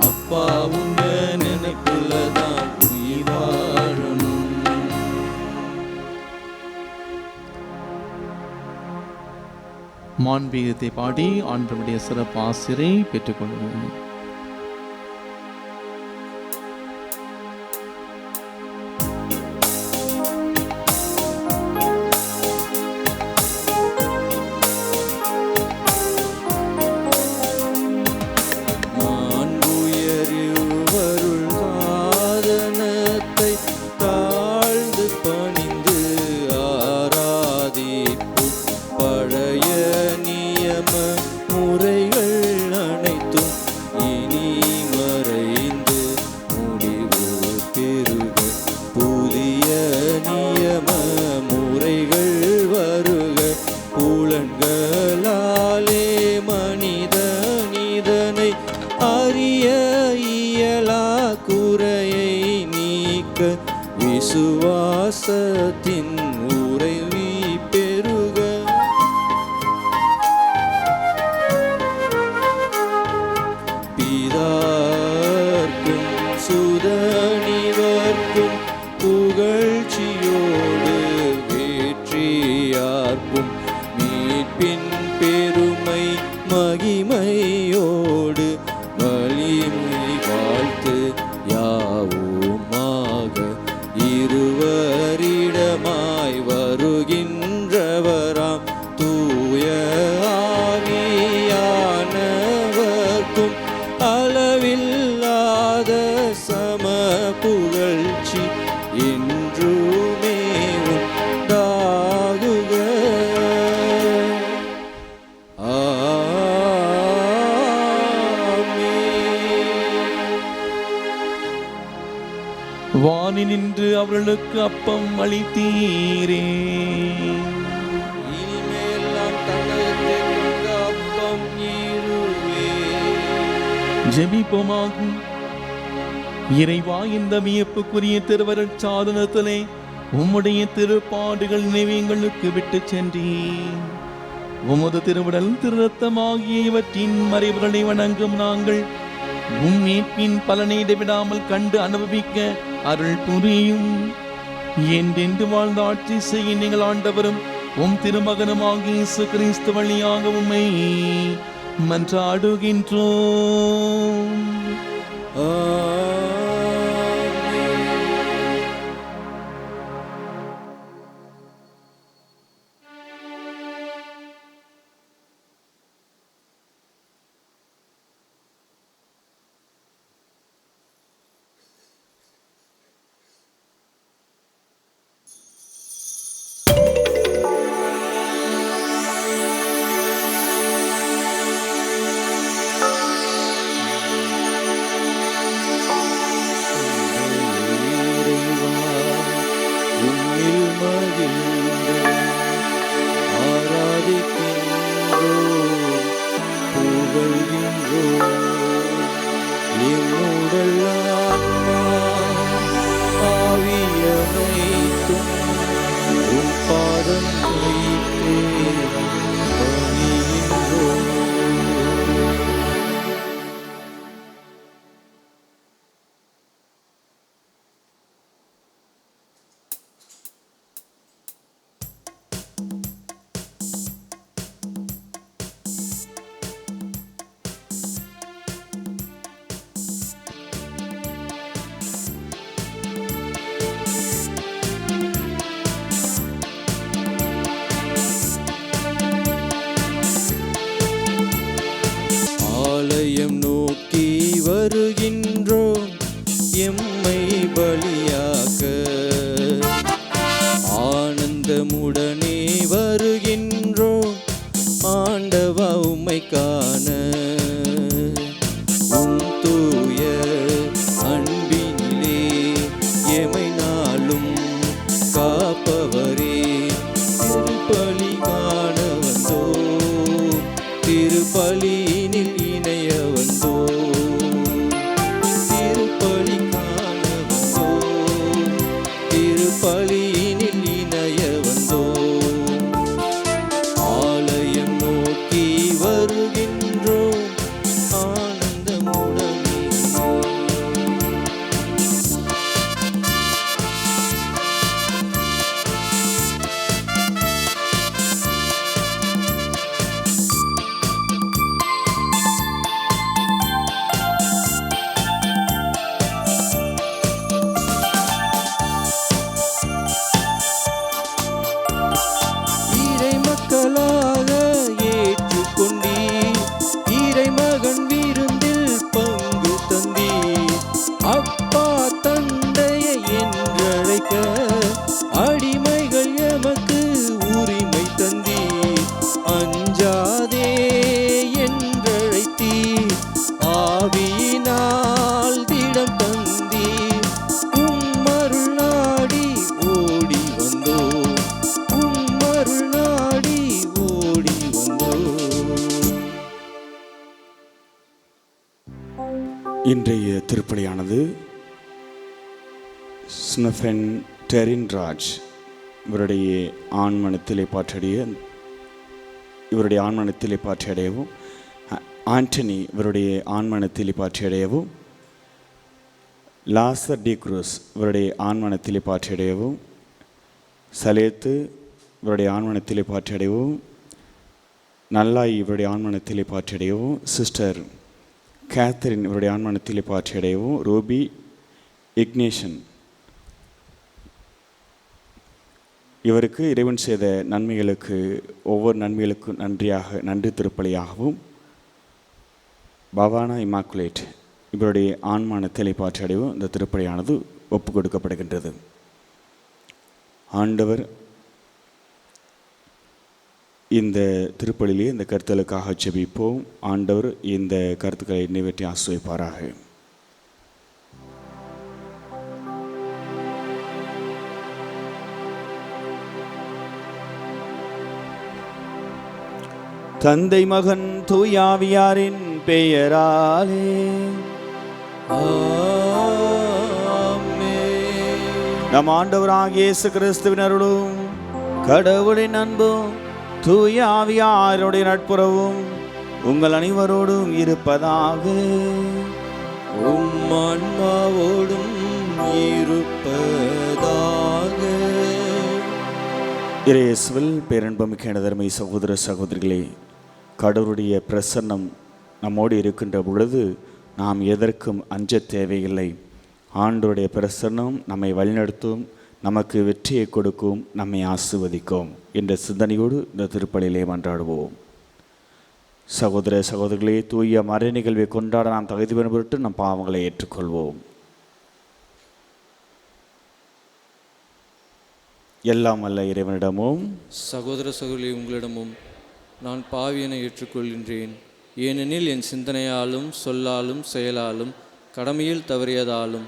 [SPEAKER 1] அப்பா, உங்க நினைப்புல தான் உயிர் வாழணும்.
[SPEAKER 2] மாண்பீகத்தை பாடி ஆண்டவருடைய சிறப்பு ஆசிரை பெற்றுக்கொள்வோம்.
[SPEAKER 1] வாசத்தின் உறைவி பெருக பிதார்க்கும் சுதனிவர்க்கும் புகழ்ச்சியோடு வேற்றியார்க்கும் மீட்பின் பெருமை மகிமையோடு வலிமை வாழ்த்து யாவுமாக இருவரிடமாய் வருகின்றவராம் தூய ஆவியானவர்க்கும் அளவில்லாத சம புகழ்ச்சி என்றுமே உண்டாகுக.
[SPEAKER 2] வானி நின்று அவர்களுக்கு அப்பம் அளித்தீரே.
[SPEAKER 1] இனிமேல் நாம் தன்னகத்திற்கு அப்பம் ஈருவே.
[SPEAKER 2] ஜெபிப்போமாகும். இறைவா, இந்த வியப்புக்குரிய திருவருட் சாதனத்திலே உம்முடைய திருப்பாடுகள் நினைவுகளுக்கு விட்டு சென்றீர். உமது திருவுடல் திருரத்தமாகிய இவற்றின் மறைவுகளை வணங்கும் நாங்கள் உம் மீட்பின் பலனை இடைவிடாமல் கண்டு அனுபவிக்க அருள் புரியும். என்றென்று வாழ்ந்த ஆட்சி செய்ய நீங்கள் ஆண்டவரும் உம் திருமகனுமாகிய இயேசு கிறிஸ்து வழியாக உம்மை மன்றாடுகின்றோம்.
[SPEAKER 1] ஆலயம் நோக்கி வருகின்றோம் எம்மை பலியாக்க, ஆனந்தமுடனே வருகின்றோம் ஆண்டவா உம்மை காண. உம் தூய அன்பினிலே எமை நாளும் காப்பவரே, திருப்பலி காண வந்தோ, திருப்பலியினில் இணைய வந்தோ, திருப்பலி காண வந்தோ, திருப்பலியினில் இணைய வந்தோ. ஆலயம் நோக்கி வருகின்றோம் ஆனந்தமுடனே. இறை மக்களாக ஏற்றுக்கொண்டீர், இறை மகன் விருந்தில் பங்கு தந்தீர். அப்பா தந்தையை என்றழைக்க அடிமைகள் எமக்கு உரிமை தந்தீர். அஞ்சாதே என்றழைத்தீர், ஆவியினால் திடம் தந்தீர். உம்மருள் நாடி ஓடி வந்தோம், உம்மருள் நாடி ஓடி வந்தோம்.
[SPEAKER 3] இன்றைய திருப்பலியானது ஸ்னஃபென் டெரின் ராஜ் இவருடைய ஆண்மனத்திலே பாற்றடையவும், ஆண்டனி இவருடைய ஆண்மனத்திலே பாற்றடையவும், லாசர் டி குரூஸ் இவருடைய ஆண்மனத்திலே பாற்றடையவும், சலேத்து இவருடைய ஆண்மனத்திலே பாற்றடையவும், நல்லாய் இவருடைய ஆண்மனத்திலே பாற்றடையவும், சிஸ்டர் கேத்தரின் இவருடைய ஆண்மனத்திலே பாற்றடையவும், ரூபி இக்னேஷன் இவருக்கு இறைவன் செய்த நன்மைகளுக்கு ஒவ்வொரு நன்மைகளுக்கும் நன்றி திருப்பலியாகவும், பவானா இமாக்குலேட் இவருடைய ஆண்மனத்திலே பாற்றடையவும் இந்த திருப்பலியானது ஒப்பு கொடுக்கப்படுகின்றது. ஆண்டவர் இந்த திருப்பலிலே இந்த கருத்துக்களுக்காக ஜெபிப்போம். ஆண்டவர் இந்த கருத்துக்களை நிறைவேற்றி ஆசீர்வதிப்பாராக. தந்தை மகன் தூயாவியாரின் பெயராலே நம் ஆண்டவராகிய இயேசு கிறிஸ்துவின் அருளும் கடவுளின் அன்பும் தூய ஆவியாருடைய நட்புறவும் உங்கள் அனைவரோடும் இருப்பதாக.
[SPEAKER 1] ஆன்மாவோடும் இருப்பதாக.
[SPEAKER 3] இயேசுவில் பேரன்புமிக்க தர்மை சகோதர சகோதரிகளே, கடவுளுடைய பிரசன்னம் நம்மோடு இருக்கின்ற பொழுது நாம் எதற்கும் அஞ்ச தேவையில்லை. ஆண்டவருடைய பிரசன்னம் நம்மை வழிநடத்தும், நமக்கு வெற்றியை கொடுக்கும், நம்மை ஆசீர்வதிக்கும் என்ற சிந்தனையோடு இந்த திருப்பலியிலே மன்றாடுவோம். சகோதர சகோதரிகளே, தூய மறை நிகழ்வை கொண்டாட நாம் தகுதி பெறும் நம் பாவங்களை ஏற்றுக்கொள்வோம். எல்லாம் அல்ல இறைவனிடமும்
[SPEAKER 1] சகோதர சகோதரி உங்களிடமும் நான் பாவியனை ஏற்றுக்கொள்கின்றேன். ஏனெனில் என் சிந்தனையாலும் சொல்லாலும் செயலாலும் கடமையில் தவறியதாலும்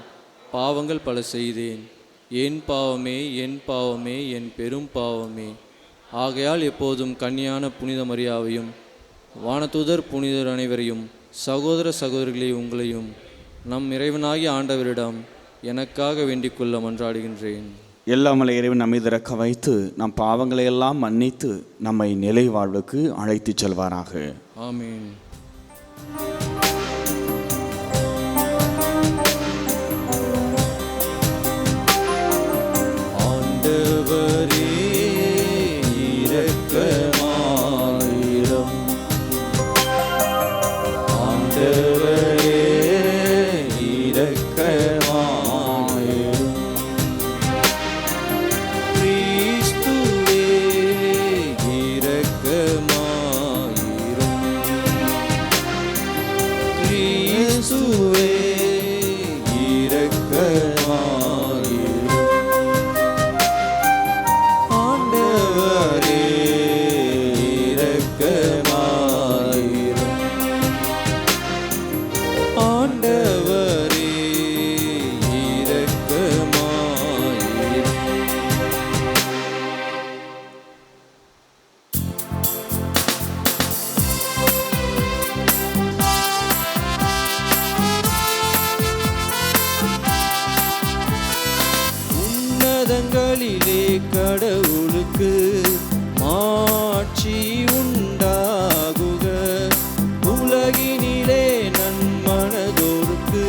[SPEAKER 1] பாவங்கள் பல செய்தேன். என் பாவமே என் பாவமே என் பெரும் பாவமே. ஆகையால் எப்போதும் கன்னியான புனித மரியாவையும் வானதூதர் புனிதர் அனைவரையும் சகோதர சகோதரிகளை உங்களையும் நம் இறைவனாகிய ஆண்டவரிடம் எனக்காக வேண்டிக் கொள்ள மன்றாடுகின்றேன்.
[SPEAKER 3] எல்லாமல்ல இறைவன் நம்மை திறக்க வைத்து நம் பாவங்களை எல்லாம் மன்னித்து நம்மை நிலை வாழ்வுக்கு அழைத்து செல்வாராக.
[SPEAKER 1] ஆமீன். ஆண்டவரே இரக்கமாயிரும். ஆண்டவரே இரக்கமாயிரும். கிறிஸ்துவே இரக்கமாயிரும். கிறிஸ்துவே இரக்கமாயிரும். ஆண்டவரே இரக்கமாயிரும். ஆண்டவரே இரக்கமாயிரும். உன்னதங்களிலே கடவுளுக்கு மாட்சி உண்டாகுக. உலகினிலே நன்மனதோருக்கு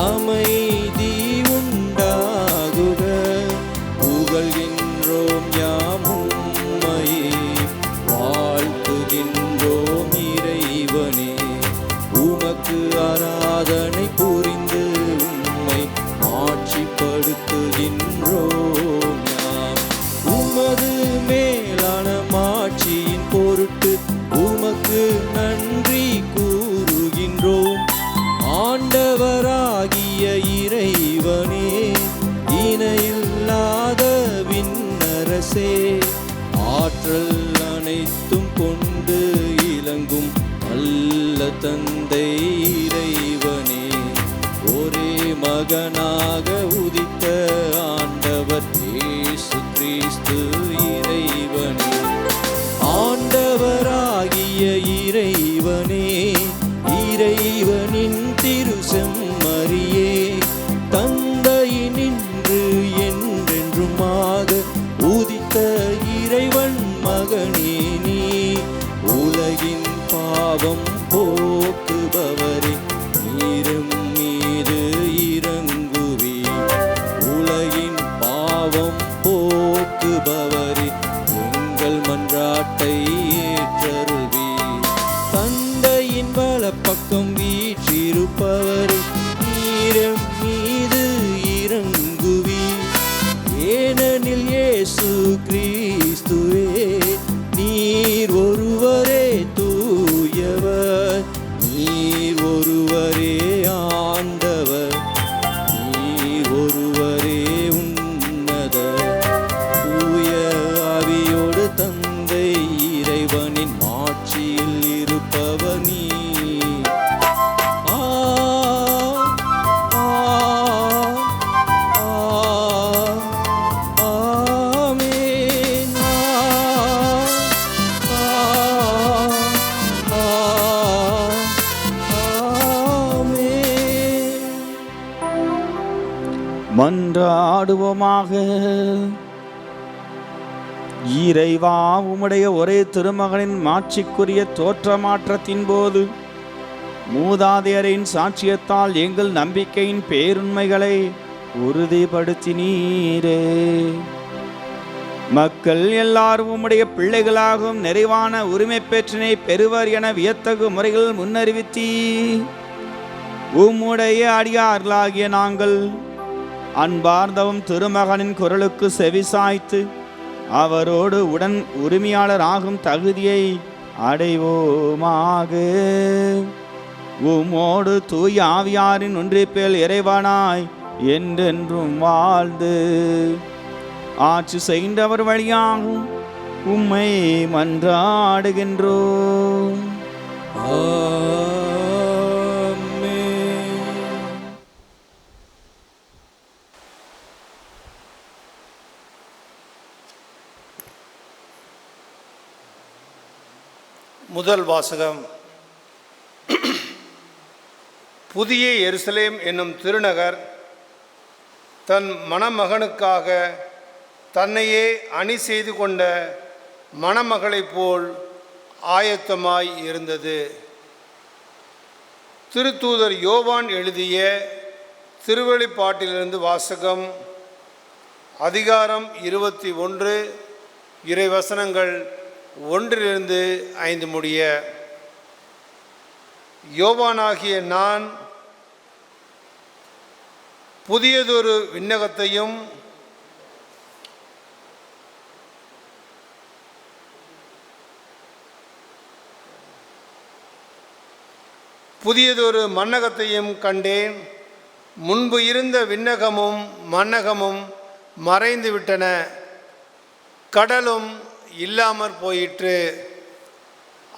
[SPEAKER 1] அமைதி உண்டாகுக. புகழ்கின்றோம் யாமும்மையே, வாழ்த்துகின்றோம் இறைவனே. உமக்கு ஆராதனை புரிந்து உம்மை ஆட்சிப்படுத்துகின்றோம் யாம். உமது மேலான மாட்சியின் பொருட்டு உமக்கு நன்றி கூறுகின்றோம். ஆண்டவராகிய இறைவனே, இணையில்லாத விண்ணரசே, ஆற்றல் அனைத்தும் கொண்டு இலங்கும் நல்ல தந்தை இறைவனே, ஒரே மகனாக உதித்த ஆண்டவர் இயேசு கிறிஸ்து இறைவனே. ஆண்டவராகிய இறைவனே, இறைவனின் திரு செம்மறியே, தந்தையினின்று என்றென்றும் போக்குபவரே, நீரும் மீது இறங்குவி. உலகின் பாவம் போக்குபவரே, எங்கள் மன்றாட்டை ஏற்றருள்வி. தந்தையின் வலப்பக்கம் வீற்றிருப்பவரே, நீரும் மீது இறங்குவி. ஏனெனில் இயேசு கிறிஸ்துவே, நீர் ஒருவரே தூயவர், நீர் ஒருவரே ஆண்டவர், நீர் ஒருவரே உன்னதர். தூய ஆவியோடு தந்தை இறைவனின் ஆட்சியில் இருப்பவர் நீ.
[SPEAKER 3] மன்றாடுவோமாக. இறைவா, உம்முடைய ஒரே திருமகனின் மாட்சிக்குரிய தோற்றமாற்றத்தின் போது மூதாதையரின் சாட்சியத்தால் எங்கள் நம்பிக்கையின் பேருண்மைகளை உறுதிப்படுத்தினீரே. மக்கள் எல்லாரும் உம்முடைய பிள்ளைகளாகவும் நிறைவான உரிமை பெற்றினை பெறுவர் என வியத்தகு முறைகள் முன்னறிவித்தீ. உம்முடைய அடியார்களாகிய நாங்கள் அன்பார்ந்தவும் திருமகனின் குரலுக்கு செவிசாய்த்து அவரோடு உடன் உரிமையாளர் ஆகும் தகுதியை அடைவோமாக. உம்மோடு தூய ஆவியாரின் ஒன்றிப்பில் இறைவனாய் என்றென்றும் வாழ்ந்து ஆட்சி செய்கின்றவர் வழியாகும் உம்மை மன்றாடுகின்றோம்.
[SPEAKER 4] முதல் வாசகம். புதிய எருசலேம் என்னும் திருநகர் தன் மணமகனுக்காக தன்னையே அணி செய்து கொண்ட மணமகளைப் போல் ஆயத்தமாய் இருந்தது. திருத்தூதர் யோவான் எழுதிய திருவெளிப்பாட்டிலிருந்து வாசகம். அதிகாரம் 21, இறைவசனங்கள் 1-5 முடிய. யோவானாகிய நான் புதியதொரு விண்ணகத்தையும் புதியதொரு மண்ணகத்தையும் கண்டேன். முன்பு இருந்த விண்ணகமும் மண்ணகமும் மறைந்து விட்டன, கடலும் இல்லாமற் போயிற்று.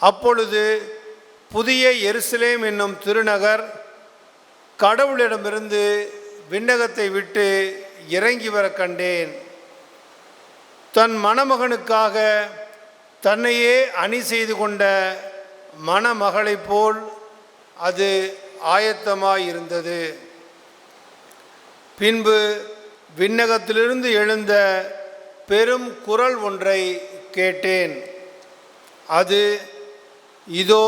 [SPEAKER 4] அப்பொழுது புதிய எருசலேம் என்னும் திருநகர் கடவுளிடமிருந்து விண்ணகத்தை விட்டு இறங்கி வர கண்டேன். தன் மணமகனுக்காக தன்னையே அணி செய்து கொண்ட மணமகளைப் போல் அது ஆயத்தமாயிருந்தது. பின்பு விண்ணகத்திலிருந்து எழுந்த பெரும் குரல் ஒன்றை கேட்டேன். அது, இதோ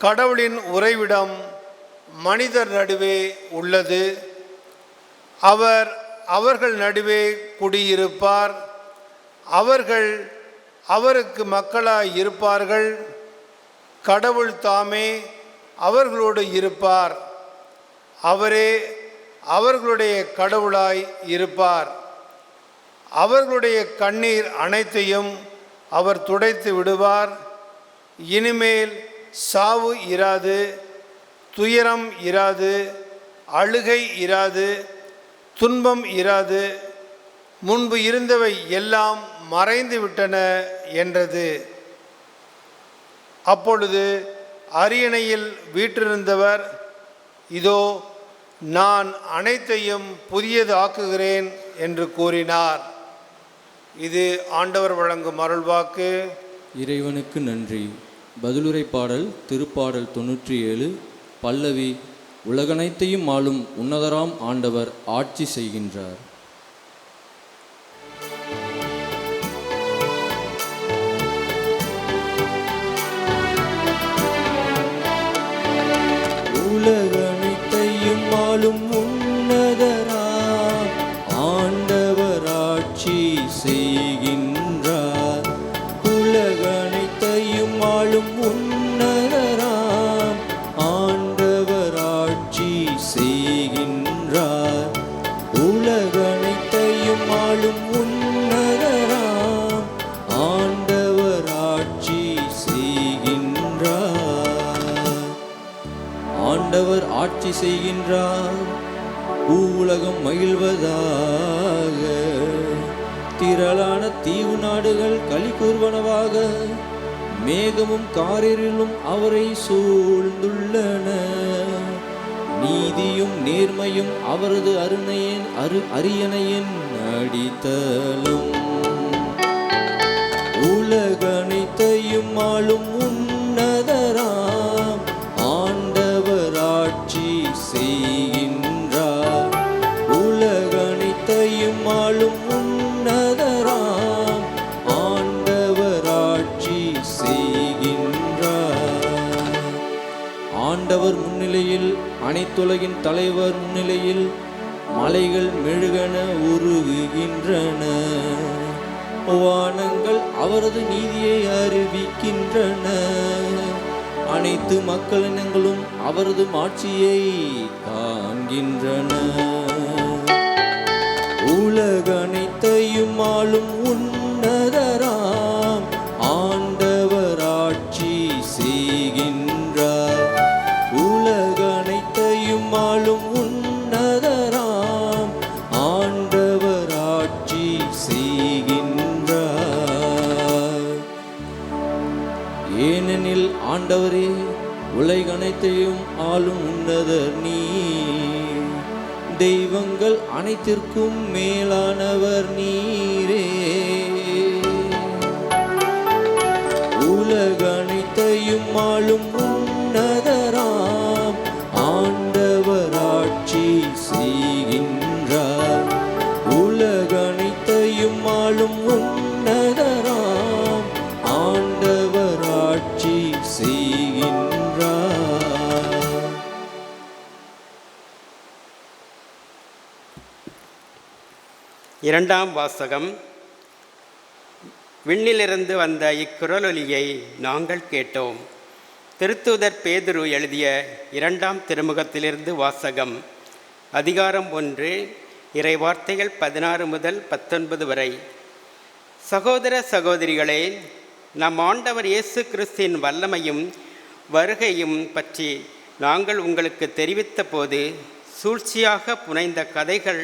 [SPEAKER 4] கடவுளின் உறைவிடம் மனிதர் நடுவே உள்ளது. அவர் அவர்கள் நடுவே குடியிருப்பார். அவர்கள் அவருக்கு மக்களாய் இருப்பார்கள். கடவுள் தாமே அவர்களோடு இருப்பார். அவரே அவர்களுடைய கடவுளாய் இருப்பார். அவர்களுடைய கண்ணீர் அனைத்தையும் அவர் துடைத்து விடுவார். இனிமேல் சாவு இராது, துயரம் இராது, அழுகை இராது, துன்பம் இராது. முன்பு இருந்தவை எல்லாம் மறைந்து விட்டன என்றது. அப்பொழுது அரியணையில் வீற்றிருந்தவர், இதோ நான் அனைத்தையும் புதியது ஆக்குகிறேன் என்று கூறினார். இது ஆண்டவர் வழங்கும் அருள்வாக்கு.
[SPEAKER 1] இறைவனுக்கு நன்றி. பதிலுரை பாடல் திருப்பாடல் 97 பல்லவி. உலகனைத்தையும் ஆளும் உன்னதராம் ஆண்டவர் ஆட்சி செய்கின்றார். உலகனைத்தையும் ஆளும் உன்னதராம் ஆண்டவர் ஆட்சி செய்கின்றார். உலகனைத்தையும் ஆளும் உன்னதராம் ஆண்டவர் ஆட்சி செய்கின்றார். உலகனைத்தையும் ஆளும் உன்னதராம் ஆண்டவர் ஆட்சி செய்கின்றார். ஆண்டவர் ஆட்சி செய்கின்றார், பூவுலகம் மகிழ்வதாக. திரளான தீவு நாடுகள் களி கூர்வனவாக. மேகமும் காரிருளும் அவரை சூழ்ந்துள்ளன. நீதியும் நேர்மையும் அவரது அரியணையின் அடித்தளம். உலகனைத்தையும் ஆளும் உன்னதராம் ஆண்டவர் ஆட்சி செய்கின்றார். உலகனைத்தையும் ஆளும் உன்னதராம் ஆண்டவர் ஆட்சி செய்கின்றார். ஆண்டவர் முன்னிலையில், அனைத்துலகின் தலைவர் முன்னிலையில் மலைகள் மெழுகென உருகுகின்றன. வானங்கள் அவரது நீதியை அறிவிக்கின்றன. அனைத்து மக்களினங்களும் அவரது மாட்சியை காண்கின்றன. உலகனைத்தையும் ஆளும் உன்னதராம் ஆண்டவர் ஆட்சி செய்கின்றார். உலகனைத்தையும் ஆளும் உன்னதராம் ஆண்டவர் ஆட்சி செய்கின்றார். ஏனெனில் ஆண்டவரே, உலகனைத்தையும் ஆளும் உன்னதர் நீர். தெய்வங்கள் அனைத்திற்கும் மேலானவர் நீரே. உலகனைத்தையும் ஆளும் உன்னதராம் ஆண்டவர் ஆட்சி செய்கின்றார். உலகனைத்தையும் ஆளும் உன்னதராம் ஆண்டவர் ஆட்சி செய்கின்றார்.
[SPEAKER 5] இரண்டாம் வாசகம். விண்ணிலிருந்து வந்த இக்குரலொலியை நாங்கள் கேட்டோம். திருத்தூதர் பேதுரு எழுதிய 2ஆம் திருமுகத்திலிருந்து வாசகம். அதிகாரம் 1, இறைவார்த்தைகள் 16 முதல் 19 வரை. சகோதர சகோதரிகளே, நம் ஆண்டவர் இயேசு கிறிஸ்துவின் வல்லமையும் வருகையும் பற்றி நாங்கள் உங்களுக்கு தெரிவித்த போது சூழ்ச்சியாக புனைந்த கதைகள்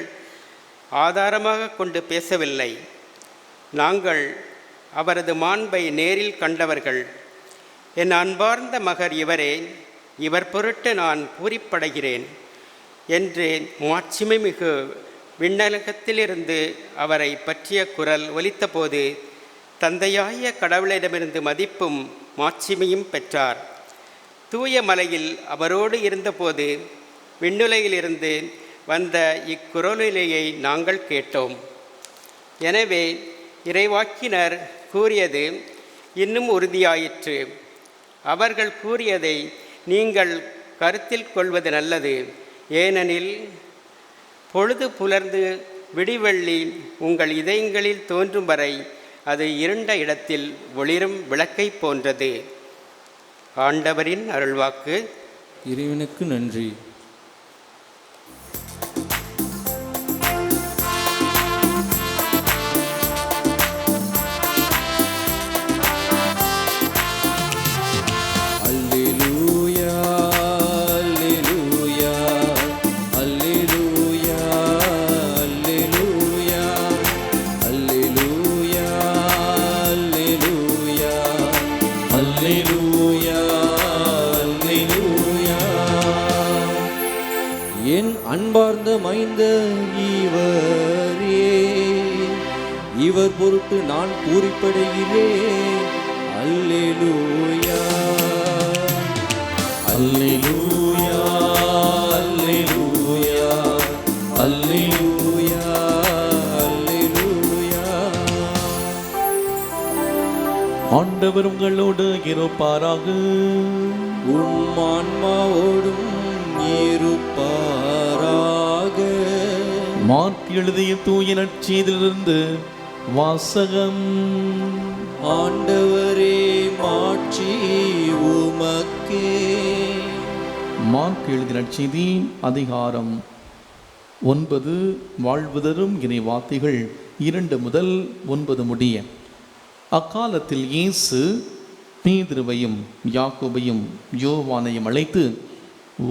[SPEAKER 5] ஆதாரமாக கொண்டு பேசவில்லை. நாங்கள் அவரது மாண்பை நேரில் கண்டவர்கள். என் அன்பார்ந்த மகர் இவரே, இவர் பொருட்டு நான் பூரிப்படைகிறேன் என்று மாட்சிமை மிகு விண்ணகத்திலிருந்து அவரை பற்றிய குரல் ஒலித்தபோது தந்தையாய கடவுளிடமிருந்து மதிப்பும் மாட்சிமையும் பெற்றார். தூய மலையில் அவரோடு இருந்தபோது விண்ணுலகிலிருந்து வந்த இக்குரலிலேயை நாங்கள் கேட்டோம். எனவே இறைவாக்கினர் கூறியது இன்னும் உறுதியாயிற்று. அவர்கள் கூறியதை நீங்கள் கருத்தில் கொள்வது நல்லது. ஏனெனில் பொழுது புலர்ந்து விடிவெள்ளி உங்கள் இதயங்களில் தோன்றும் வரை அது இருண்ட இடத்தில் ஒளிரும் விளக்கை போன்றது. ஆண்டவரின் அருள்வாக்கு.
[SPEAKER 1] இறைவனுக்கு நன்றி. என் அன்பார்ந்த மைந்த இவரே, இவர் பொருட்டு நான் பூரிப்படைகிறேன். அல்லேலூயா அல்லேலூயா அல்லேலூயா அல்லேலூயா அல்லேலூயா.
[SPEAKER 2] ஆண்டவர் உங்களோடு இருப்பாராக.
[SPEAKER 1] உம் ஆன்மாவோடும்
[SPEAKER 2] மார்க் எழுதிய தூய நற்செய்தியிலிருந்து வாசகம்.
[SPEAKER 1] ஆண்டவரே மாட்சி உமக்கே.
[SPEAKER 2] மார்க் எழுதிய நற்செய்தி அதிகாரம் 9 வாழ்வு தரும் இறை வார்த்தைகள் 2 முதல் 9 முடிய. அக்காலத்தில் இயேசு பேதுருவையும் யாக்கோபையும் யோவானையும் அழைத்து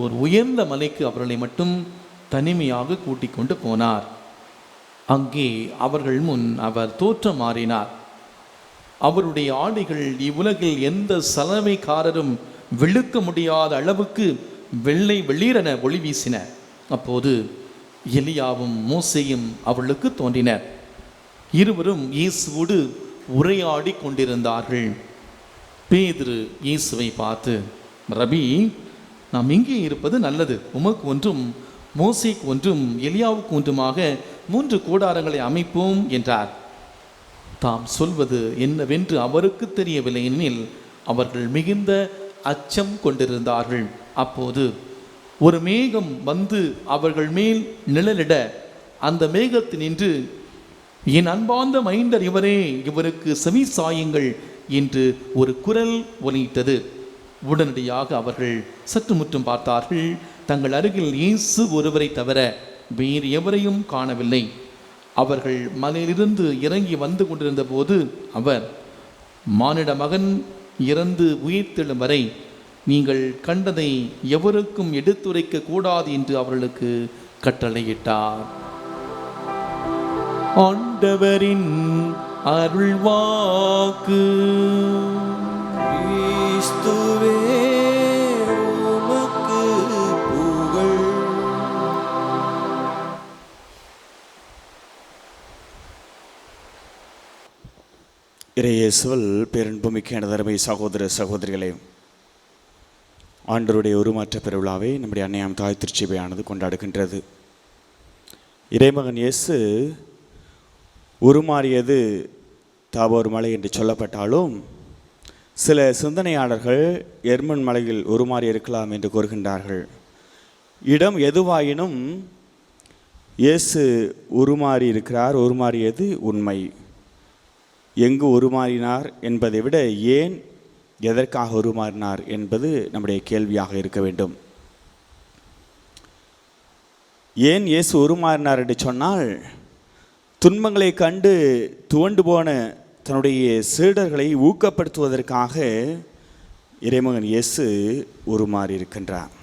[SPEAKER 2] ஒரு உயர்ந்த மலைக்கு அவர்களை மட்டும் தனிமையாக கூட்டிக் கொண்டு போனார். அங்கே அவர்கள் முன் அவர் தோற்றம் மாறினார். அவருடைய ஆடைகள் இவ்வுலகில் எந்த சலவைக்காரரும் வெளுக்க முடியாத அளவுக்கு வெள்ளை வெளிரென ஒளி வீசின. அப்போது எலியாவும் மோசேயும் அவர்களுக்கு தோன்றினர். இருவரும் இயேசுவோடு உரையாடி கொண்டிருந்தார்கள். பேதுரு இயேசுவை பார்த்து, ரபி, நாம் இங்கே இருப்பது நல்லது. உமக்கு ஒன்றும் மோசேக்கு ஒன்றும் எலியாவுக்கு ஒன்றுமாக 3 கூடாரங்களை அமைப்போம் என்றார். தாம் சொல்வது என்னவென்று அவருக்கு தெரியவில்லை. எனில் அவர்கள் மிகுந்த அச்சம் கொண்டிருந்தார்கள். அப்போது ஒரு மேகம் வந்து அவர்கள் மேல் நிழலிட அந்த மேகத்தினின்று, என் அன்பார்ந்த மைந்தர் இவரே, இவருக்கு செவி சாயுங்கள் என்று ஒரு குரல் ஒலித்தது. உடனடியாக அவர்கள் சற்று முற்றும் பார்த்தார்கள். தங்கள் அருகில் இயேசு ஒருவரை தவிர வேறு எவரையும் காணவில்லை. அவர்கள் மலையிலிருந்து இறங்கி வந்து கொண்டிருந்த போது அவர், மானிட மகன் இறந்து உயிர்த்தெழும் வரை நீங்கள் கண்டதை எவருக்கும் எடுத்துரைக்க கூடாது என்று அவர்களுக்கு கட்டளையிட்டார். ஆண்டவரின் அருள்வாக்கு.
[SPEAKER 1] கிறிஸ்துவே உமக்கு புகழ்.
[SPEAKER 3] இறையேசுவில் பேரன்புமிக்க எனதருமை சகோதர சகோதரிகளே, ஆண்டவருடைய உருமாற்ற பெருவிழாவை நம்முடைய அன்னையாம் தாய் திருச்சபையானது கொண்டாடுகின்றது. இறைமகன் இயேசு உருமாறியது தாபோர் மலை என்று சொல்லப்பட்டாலும், சில சிந்தனையாளர்கள் எர்மன் மலையில் உருமாறி இருக்கலாம் என்று கூறுகின்றார்கள். இடம் எதுவாயினும் இயேசு உருமாறி இருக்கிறார். உருமாறியது உண்மை. எங்கு உருமாறினார் என்பதை விட ஏன், எதற்காக உருமாறினார் என்பது நம்முடைய கேள்வியாக இருக்க வேண்டும். ஏன் இயேசு உருமாறினார் என்று சொன்னால், துன்பங்களை கண்டு துவண்டு போன தன்னுடைய சீடர்களை ஊக்கப்படுத்துவதற்காக இறைமகன் இயேசு உருமாறி இருக்கின்றார்.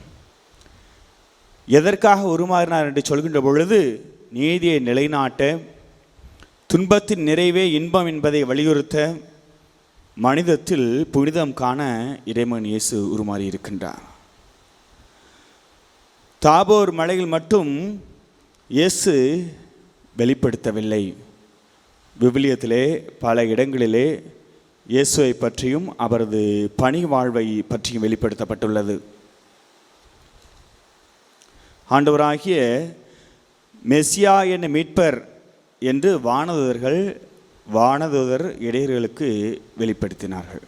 [SPEAKER 3] எதற்காக உருமாறினார் என்று சொல்கின்ற பொழுது, நீதியை நிலைநாட்ட, துன்பத்தின் நிறைவே இன்பம் என்பதை வலியுறுத்த, மனிதத்தில் புனிதம் காண இறைமகன் இயேசு உருமாறி இருக்கின்றார். தாபோர் மலையில் மட்டும் இயேசு வெளிப்படுத்தவில்லை. விவிலியத்திலே பல இடங்களிலே இயேசுவை பற்றியும் அவரது பணி வாழ்வை பற்றியும் வெளிப்படுத்தப்பட்டுள்ளது. ஆண்டவராகிய மெசியா என்ற மீட்பர் என்று வானதூதர் இடையர்களுக்கு வெளிப்படுத்தினார்கள்.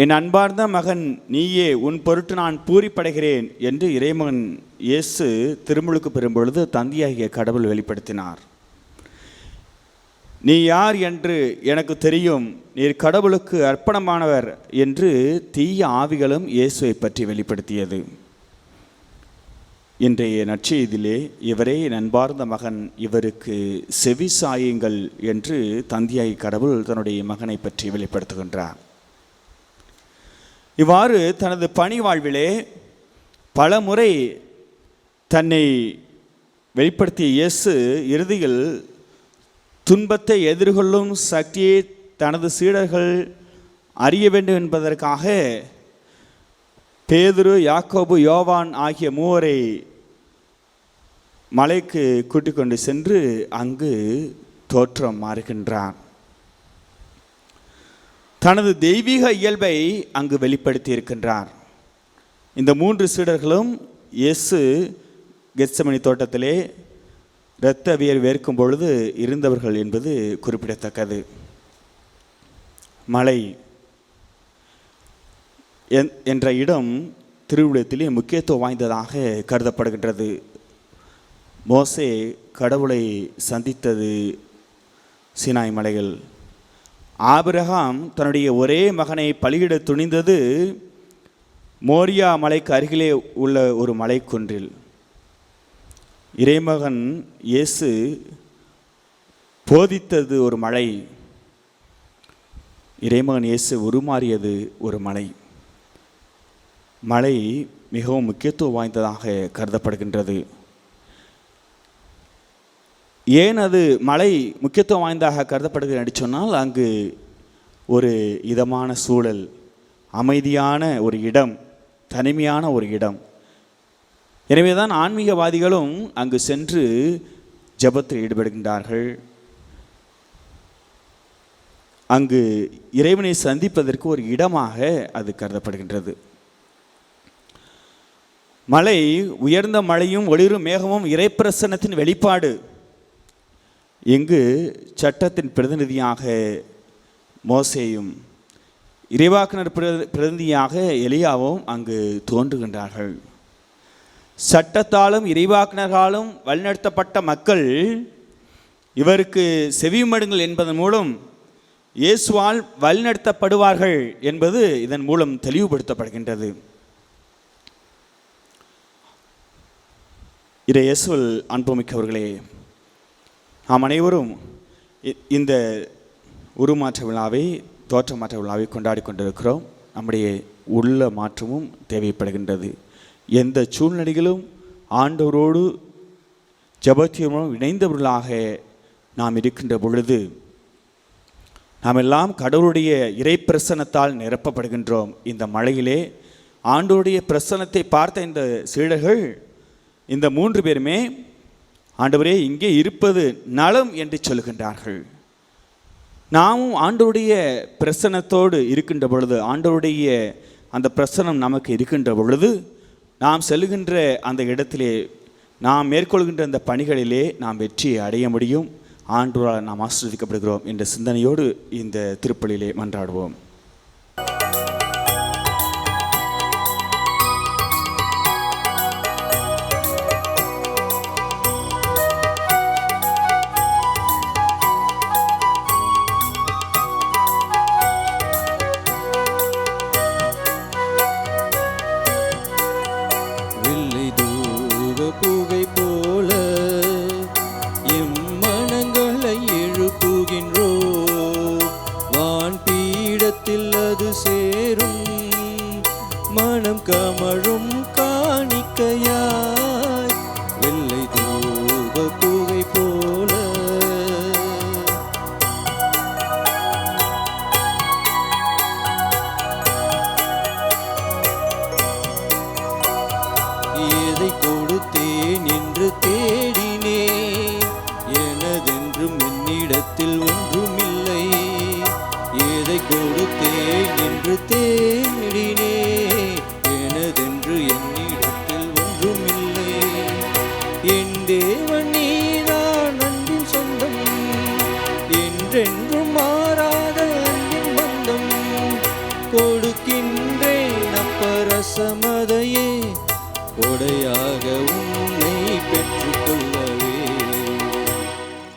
[SPEAKER 3] என் அன்பார்ந்த மகன் நீயே, உன் பொருட்டு நான் பூரிப்படைகிறேன் என்று இறைமகன் இயேசு திருமுழுக்கு பெறும்பொழுது தந்தையாகிய கடவுள் வெளிப்படுத்தினார். நீ யார் என்று எனக்கு தெரியும், நீர் கடவுளுக்கு அர்ப்பணமானவர் என்று தீய ஆவிகளும் இயேசுவை பற்றி வெளிப்படுத்தியது. இன்றைய நற்செய்தியிலே, இவரே என் அன்பார்ந்த மகன், இவருக்கு செவி சாயுங்கள் என்று தந்தையாய் கடவுள் தன்னுடைய மகனை பற்றி வெளிப்படுத்துகின்றார். இவ்வாறு தனது பணி வாழ்விலே பல முறை தன்னை வெளிப்படுத்திய இயேசு இறுதியில் துன்பத்தை எதிர்கொள்ளும் சக்தியை தனது சீடர்கள் அறிய வேண்டும் என்பதற்காக பேதுரு, யாக்கோபு, யோவான் ஆகிய 3 மலைக்கு கூட்டிக் கொண்டு சென்று அங்கு தோற்றம் மாறுகின்றார். தனது தெய்வீக இயல்பை அங்கு வெளிப்படுத்தி இருக்கின்றார். இந்த 3 சீடர்களும் இயேசு கெத்செமனி தோட்டத்திலே இரத்த வியர் வேர்க்கும் பொழுது இருந்தவர்கள் என்பது குறிப்பிடத்தக்கது. மலை என்ற இடம் திருவிழத்திலே முக்கியத்துவம் வாய்ந்ததாக கருதப்படுகின்றது. மோசே கடவுளை சந்தித்தது சீனாய் மலையில். ஆபிரகாம் தன்னுடைய ஒரே மகனை பலியிட துணிந்தது மோரியா மலைக்கு அருகிலே உள்ள ஒரு மலைக்குன்றில். இறைமகன் இயேசு போதித்தது ஒரு மலை, இறைமகன் இயேசு உருமாறியது ஒரு மலை. மலை மிகவும் முக்கியத்துவம் வாய்ந்ததாக கருதப்படுகின்றது. ஏன் அது மலை முக்கியத்துவம் வாய்ந்ததாக கருதப்படுகிறது என்று சொன்னால், அங்கு ஒரு இதமான சூழல், அமைதியான ஒரு இடம், தனிமையான ஒரு இடம். எனவே தான் ஆன்மீகவாதிகளும் அங்கு சென்று ஜெபத்தில் ஈடுபடுகின்றார்கள். அங்கு இறைவனை சந்திப்பதற்கு ஒரு இடமாக அது கருதப்படுகின்றது. மலை, உயர்ந்த மலையும் ஒளிரும் மேகமும் இறைப்பிரசன்னத்தின் வெளிப்பாடு. இங்கு சட்டத்தின் பிரதிநிதியாக மோசேயும் இறைவாக்கினர் பிரதிநிதியாக எலியாவும் அங்கு தோன்றுகின்றார்கள். சட்டத்தாலும் இறைவாக்கினர்களாலும் வழிநடத்தப்பட்ட மக்கள் இவருக்கு செவிமடுங்கள் என்பதன் மூலம் இயேசுவால் வழிநடத்தப்படுவார்கள் என்பது இதன் மூலம் தெளிவுபடுத்தப்படுகின்றது. இறை இயேசுவில் அன்புமிக்கவர்களே, நாம் அனைவரும் இந்த உருமாற்ற விழாவை, தோற்றமாற்ற விழாவை கொண்டாடி கொண்டிருக்கிறோம். நம்முடைய உள்ள மாற்றமும் தேவைப்படுகின்றது. எந்த சூழ்நிலையிலும் ஆண்டவரோடு ஜெபத்தியமும் இணைந்தவர்களாக நாம் இருக்கின்ற பொழுது நாம் எல்லாம் கடவுளுடைய இறை பிரசன்னத்தால் நிரப்பப்படுகின்றோம். இந்த மழையிலே ஆண்டவருடைய பிரசன்னத்தை பார்த்த இந்த சீடர்கள், இந்த 3 பேருமே, ஆண்டவரே இங்கே இருப்பது நலம் என்று சொல்லுகின்றார்கள். நாமும் ஆண்டவருடைய பிரசன்னத்தோடு இருக்கின்ற பொழுது, ஆண்டவருடைய அந்த பிரசன்னம் நமக்கு இருக்கின்ற பொழுது, நாம் செல்லுகின்ற அந்த இடத்திலே, நாம் மேற்கொள்கின்ற அந்த பணிகளிலே நாம் வெற்றியை அடைய முடியும். ஆண்டவரால் நாம் ஆசீர்வதிக்கப்படுகிறோம் என்ற சிந்தனையோடு இந்த திருப்பலியிலே மன்றாடுவோம்.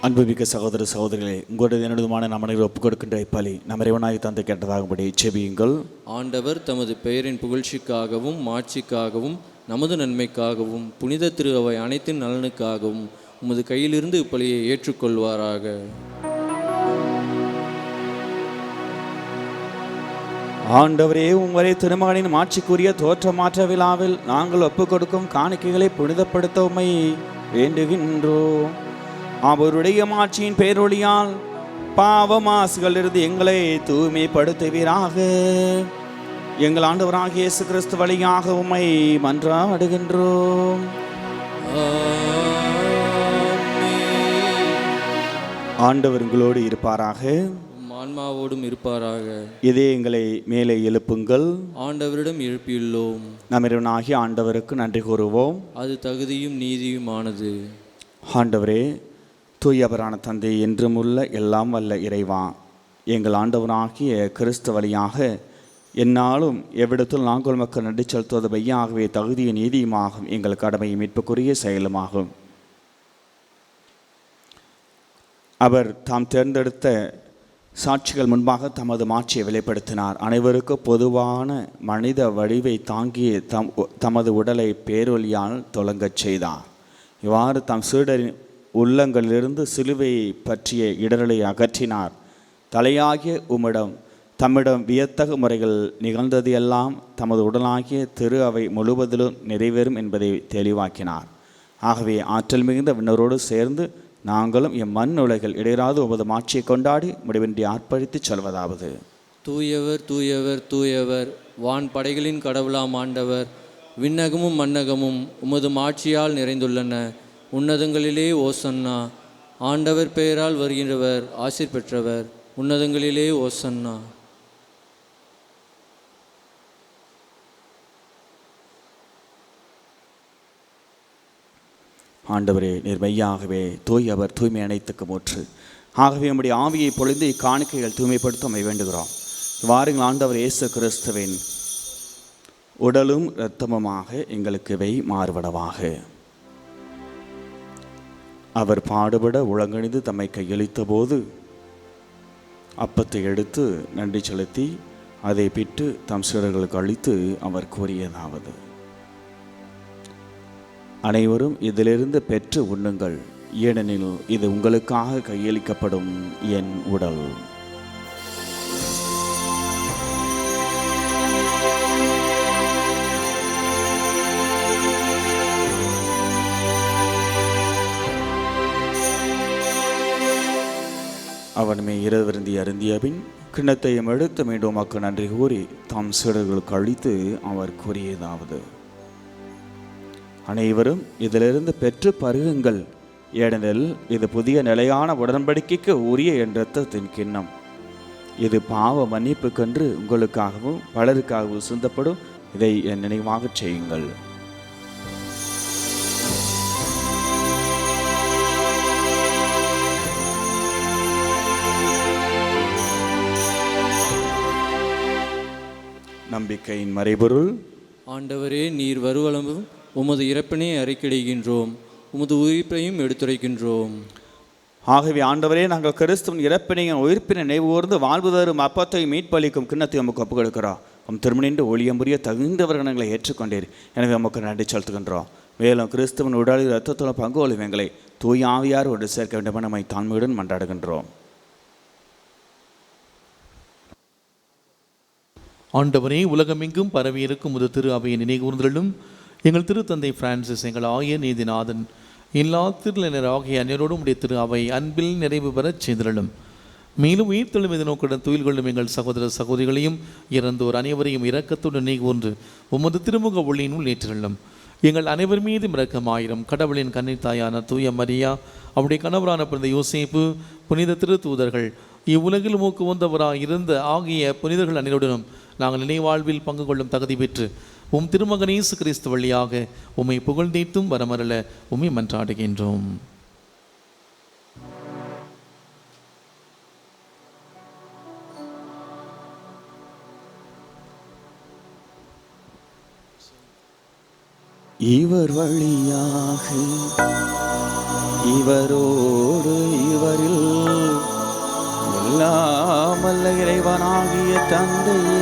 [SPEAKER 3] அன்புமிக்க சகோதர சகோதரிகளே, உங்களுடைய என்னுமான நம்மனை ஒப்புக் கொடுக்கின்ற இப்பலி நம் இறைவனாய் தந்தை கேட்டதாகும்படி செபியுங்கள்.
[SPEAKER 1] ஆண்டவர் தமது பெயரின் புகழ்ச்சிக்காகவும் மாட்சிக்காகவும் நமது நன்மைக்காகவும் புனித திரு அவை அனைத்தின் நலனுக்காகவும் உமது கையிலிருந்து இப்பலியை ஏற்றுக்கொள்வாராக.
[SPEAKER 3] ஆண்டவரே, உங்களை திருமகனின் மாட்சிக்குரிய தோற்றமாற்ற விழாவில் நாங்கள் ஒப்புக் கொடுக்கும் காணிக்கைகளை புனிதப்படுத்த உம்மை வேண்டுகின்றோம். அவருடைய மாட்சியின் பேரொழியால் பாவமாசுகளிலிருந்து எங்களை தூய்மைப்படுத்துவீராக. எங்கள் ஆண்டவராகிய இயேசு கிறிஸ்து வழியாக உம்மை மன்றாடுகின்றோம். ஆண்டவர் உங்களோடு இருப்பாராக,
[SPEAKER 1] ஆன்மாவோடும் இருப்பாராக.
[SPEAKER 3] இதே எங்களை மேலே எழுப்புங்கள்.
[SPEAKER 1] ஆண்டவரிடம் எழுப்பியுள்ளோம்.
[SPEAKER 3] நம் இறைவனாகிய ஆண்டவருக்கு நன்றி கூறுவோம்.
[SPEAKER 1] அது தகுதியும் நீதியுமானது.
[SPEAKER 3] ஆண்டவரே, தூயவரான தந்தை, என்றும் உள்ள எல்லாம் வல்ல இறைவா, எங்கள் ஆண்டவராகிய கிறிஸ்து வழியாக என்னாலும் எவ்விடத்தில் நாங்கள் மக்கள் நன்றி செலுத்துவது மையாகவே தகுதிய நீதியுமாகும். எங்கள் கடமை மீட்புக்குரிய செயலுமாகும். அவர் தாம் தேர்ந்தெடுத்த சாட்சிகள் முன்பாக தமது மாட்சியை வெளிப்படுத்தினார். அனைவருக்கும் பொதுவான மனித வடிவை தாங்கிய தமது உடலை பேரொலியால் தொடங்கச் செய்தார். இவ்வாறு தாம் சீடரின் உள்ளங்களிலிருந்து சிலுவையை பற்றிய இடரலை அகற்றினார். தலையாகிய தம்மிடம் வியத்தகு முறைகள் நிகழ்ந்தது எல்லாம் தமது உடலாகிய திரு அவை முழுவதிலும் நிறைவேறும் என்பதை தெளிவாக்கினார். ஆகவே ஆற்றல் மிகுந்த விண்ணரோடு சேர்ந்து நாங்களும் மண் உலகில் இடையராது உமது மாட்சியை கொண்டாடி முடிவின்றி ஆர்ப்பரித்து சொல்வதாவது:
[SPEAKER 1] தூயவர் தூயவர் தூயவர், வான் படைகளின் கடவுளாம் ஆண்டவர், விண்ணகமும் மண்ணகமும் உமது மாட்சியால் நிறைந்துள்ளன. உன்னதங்களிலே ஓசன்னா. ஆண்டவர் பெயரால் வருகின்றவர் ஆசீர் பெற்றவர். உன்னதங்களிலே ஓசன்னா.
[SPEAKER 3] ஆண்டவரே, நீர் மெய்யாகவே தூயவர், தூய்மை அனைத்துக்கும் ஊற்று. ஆகவே நம்முடைய ஆவியை பொழிந்து இக்காணிக்கைகள் தூய்மைப்படுத்த நம்மை வேண்டுகிறோம். வாருங்கள், ஆண்டவர் இயேசு கிறிஸ்துவின் உடலும் இரத்தமுமாக எங்களுக்கு இவை மாறுபடவாக. அவர் பாடுபட உளங்கணிந்து தம்மை கையளித்த போது அப்பத்தை எடுத்து நன்றி செலுத்தி அதை பிட்டு தம் சீடர்களுக்கு அளித்து அவர் கூறியதாவது: அனைவரும் இதிலிருந்து பெற்று உண்ணுங்கள், ஏனெனில் இது உங்களுக்காக கையளிக்கப்படும் என் உடல். அவனுமே இரவிருந்தி அருந்திய பின் கிண்ணத்தையும் எடுத்து மீண்டும் உமக்கு நன்றி கூறி தாம் சீடர்களுக்கு அளித்து அவர் கூறியதாவது: அனைவரும் இதிலிருந்து பெற்று பருகுங்கள், ஏனெனில் இது புதிய நிலையான உடன்படிக்கைக்கு உரிய என் இரத்தத்தின் கிண்ணம். இது பாவ மன்னிப்புக்கென்று உங்களுக்காகவும் பலருக்காகவும் சிந்தப்படும். இதை என் நினைவாக செய்யுங்கள். நம்பிக்கையின் மறைபொருள்:
[SPEAKER 1] ஆண்டவரே, நீர் வருவளவும் உமது இறப்பினை அறிக்கையிடுகின்றோம், உமது உயிர்ப்பையும் எடுத்துரைக்கின்றோம்.
[SPEAKER 3] ஆகவே ஆண்டவரே, நாங்கள் கிறிஸ்துவின் இறப்பினையும் உயிர்ப்பினை நினைவுகூர்ந்து வாழ்வு தரும் அப்பத்தை மீட்பளிக்கும் கிண்ணத்தை உமக்கு ஒப்புக் கொடுக்கிறோம். திருமணின்று ஒளியம் புரிய தகுந்தவர்கள் எங்களை ஏற்றுக்கொண்டீர். எனவே உமக்கு நன்றி செலுத்துகின்றோம். மேலும் கிறிஸ்துவின் உடலில் இரத்தத்துள்ள பங்கு கொள்ளும் எங்களை தூய ஆவியார் ஒன்று சேர்க்க வேண்டும் என நம்மை தாழ்மையுடன் மன்றாடுகின்றோம்.
[SPEAKER 2] ஆண்டவரே, உலகமெங்கும் பரவியிருக்கும் முது திரு அவையை நினைகூர்ந்தலும் எங்கள் திருத்தந்தை பிரான்சிஸ், எங்கள் ஆய நீதிநாதன், எல்லா திருநிலையினர் ஆகிய அனைவரோடும் உடைய திரு அவை அன்பில் நிறைவு பெறச் செய்திடலும். மேலும் உயிர்த்தெழும் எது நோக்குடன் துயில் கொள்ளும் எங்கள் சகோதர சகோதரிகளையும் இறந்தோர் அனைவரையும் இரக்கத்துடன் நினைகூர்ந்து உமது திருமுக ஒளியினுள் ஏற்றிடலும். எங்கள் அனைவர் மீதும் இரக்கமாயிரம். கடவுளின் கன்னித்தாயான தூய மரியா, அவருடைய கணவரான பிறந்த யோசேப்பு, புனித திரு தூதர்கள், இவ்வுலகில் மூக்கு வந்தவராக இருந்த ஆகிய புனிதர்கள் அனைவருடனும் நாங்கள் நினைவாழ்வில் பங்கு கொள்ளும் தகுதி பெற்று உம் திருமகன் இயேசு கிறிஸ்து வழியாக உம்மை புகழ்ந்தேத்தும் வரமரல உம்மை மன்றாடுகின்றோம்.
[SPEAKER 3] இவர் வழியாக இவரோடு இவரில் எல்லாமல்ல இறைவனாகிய தந்தையே,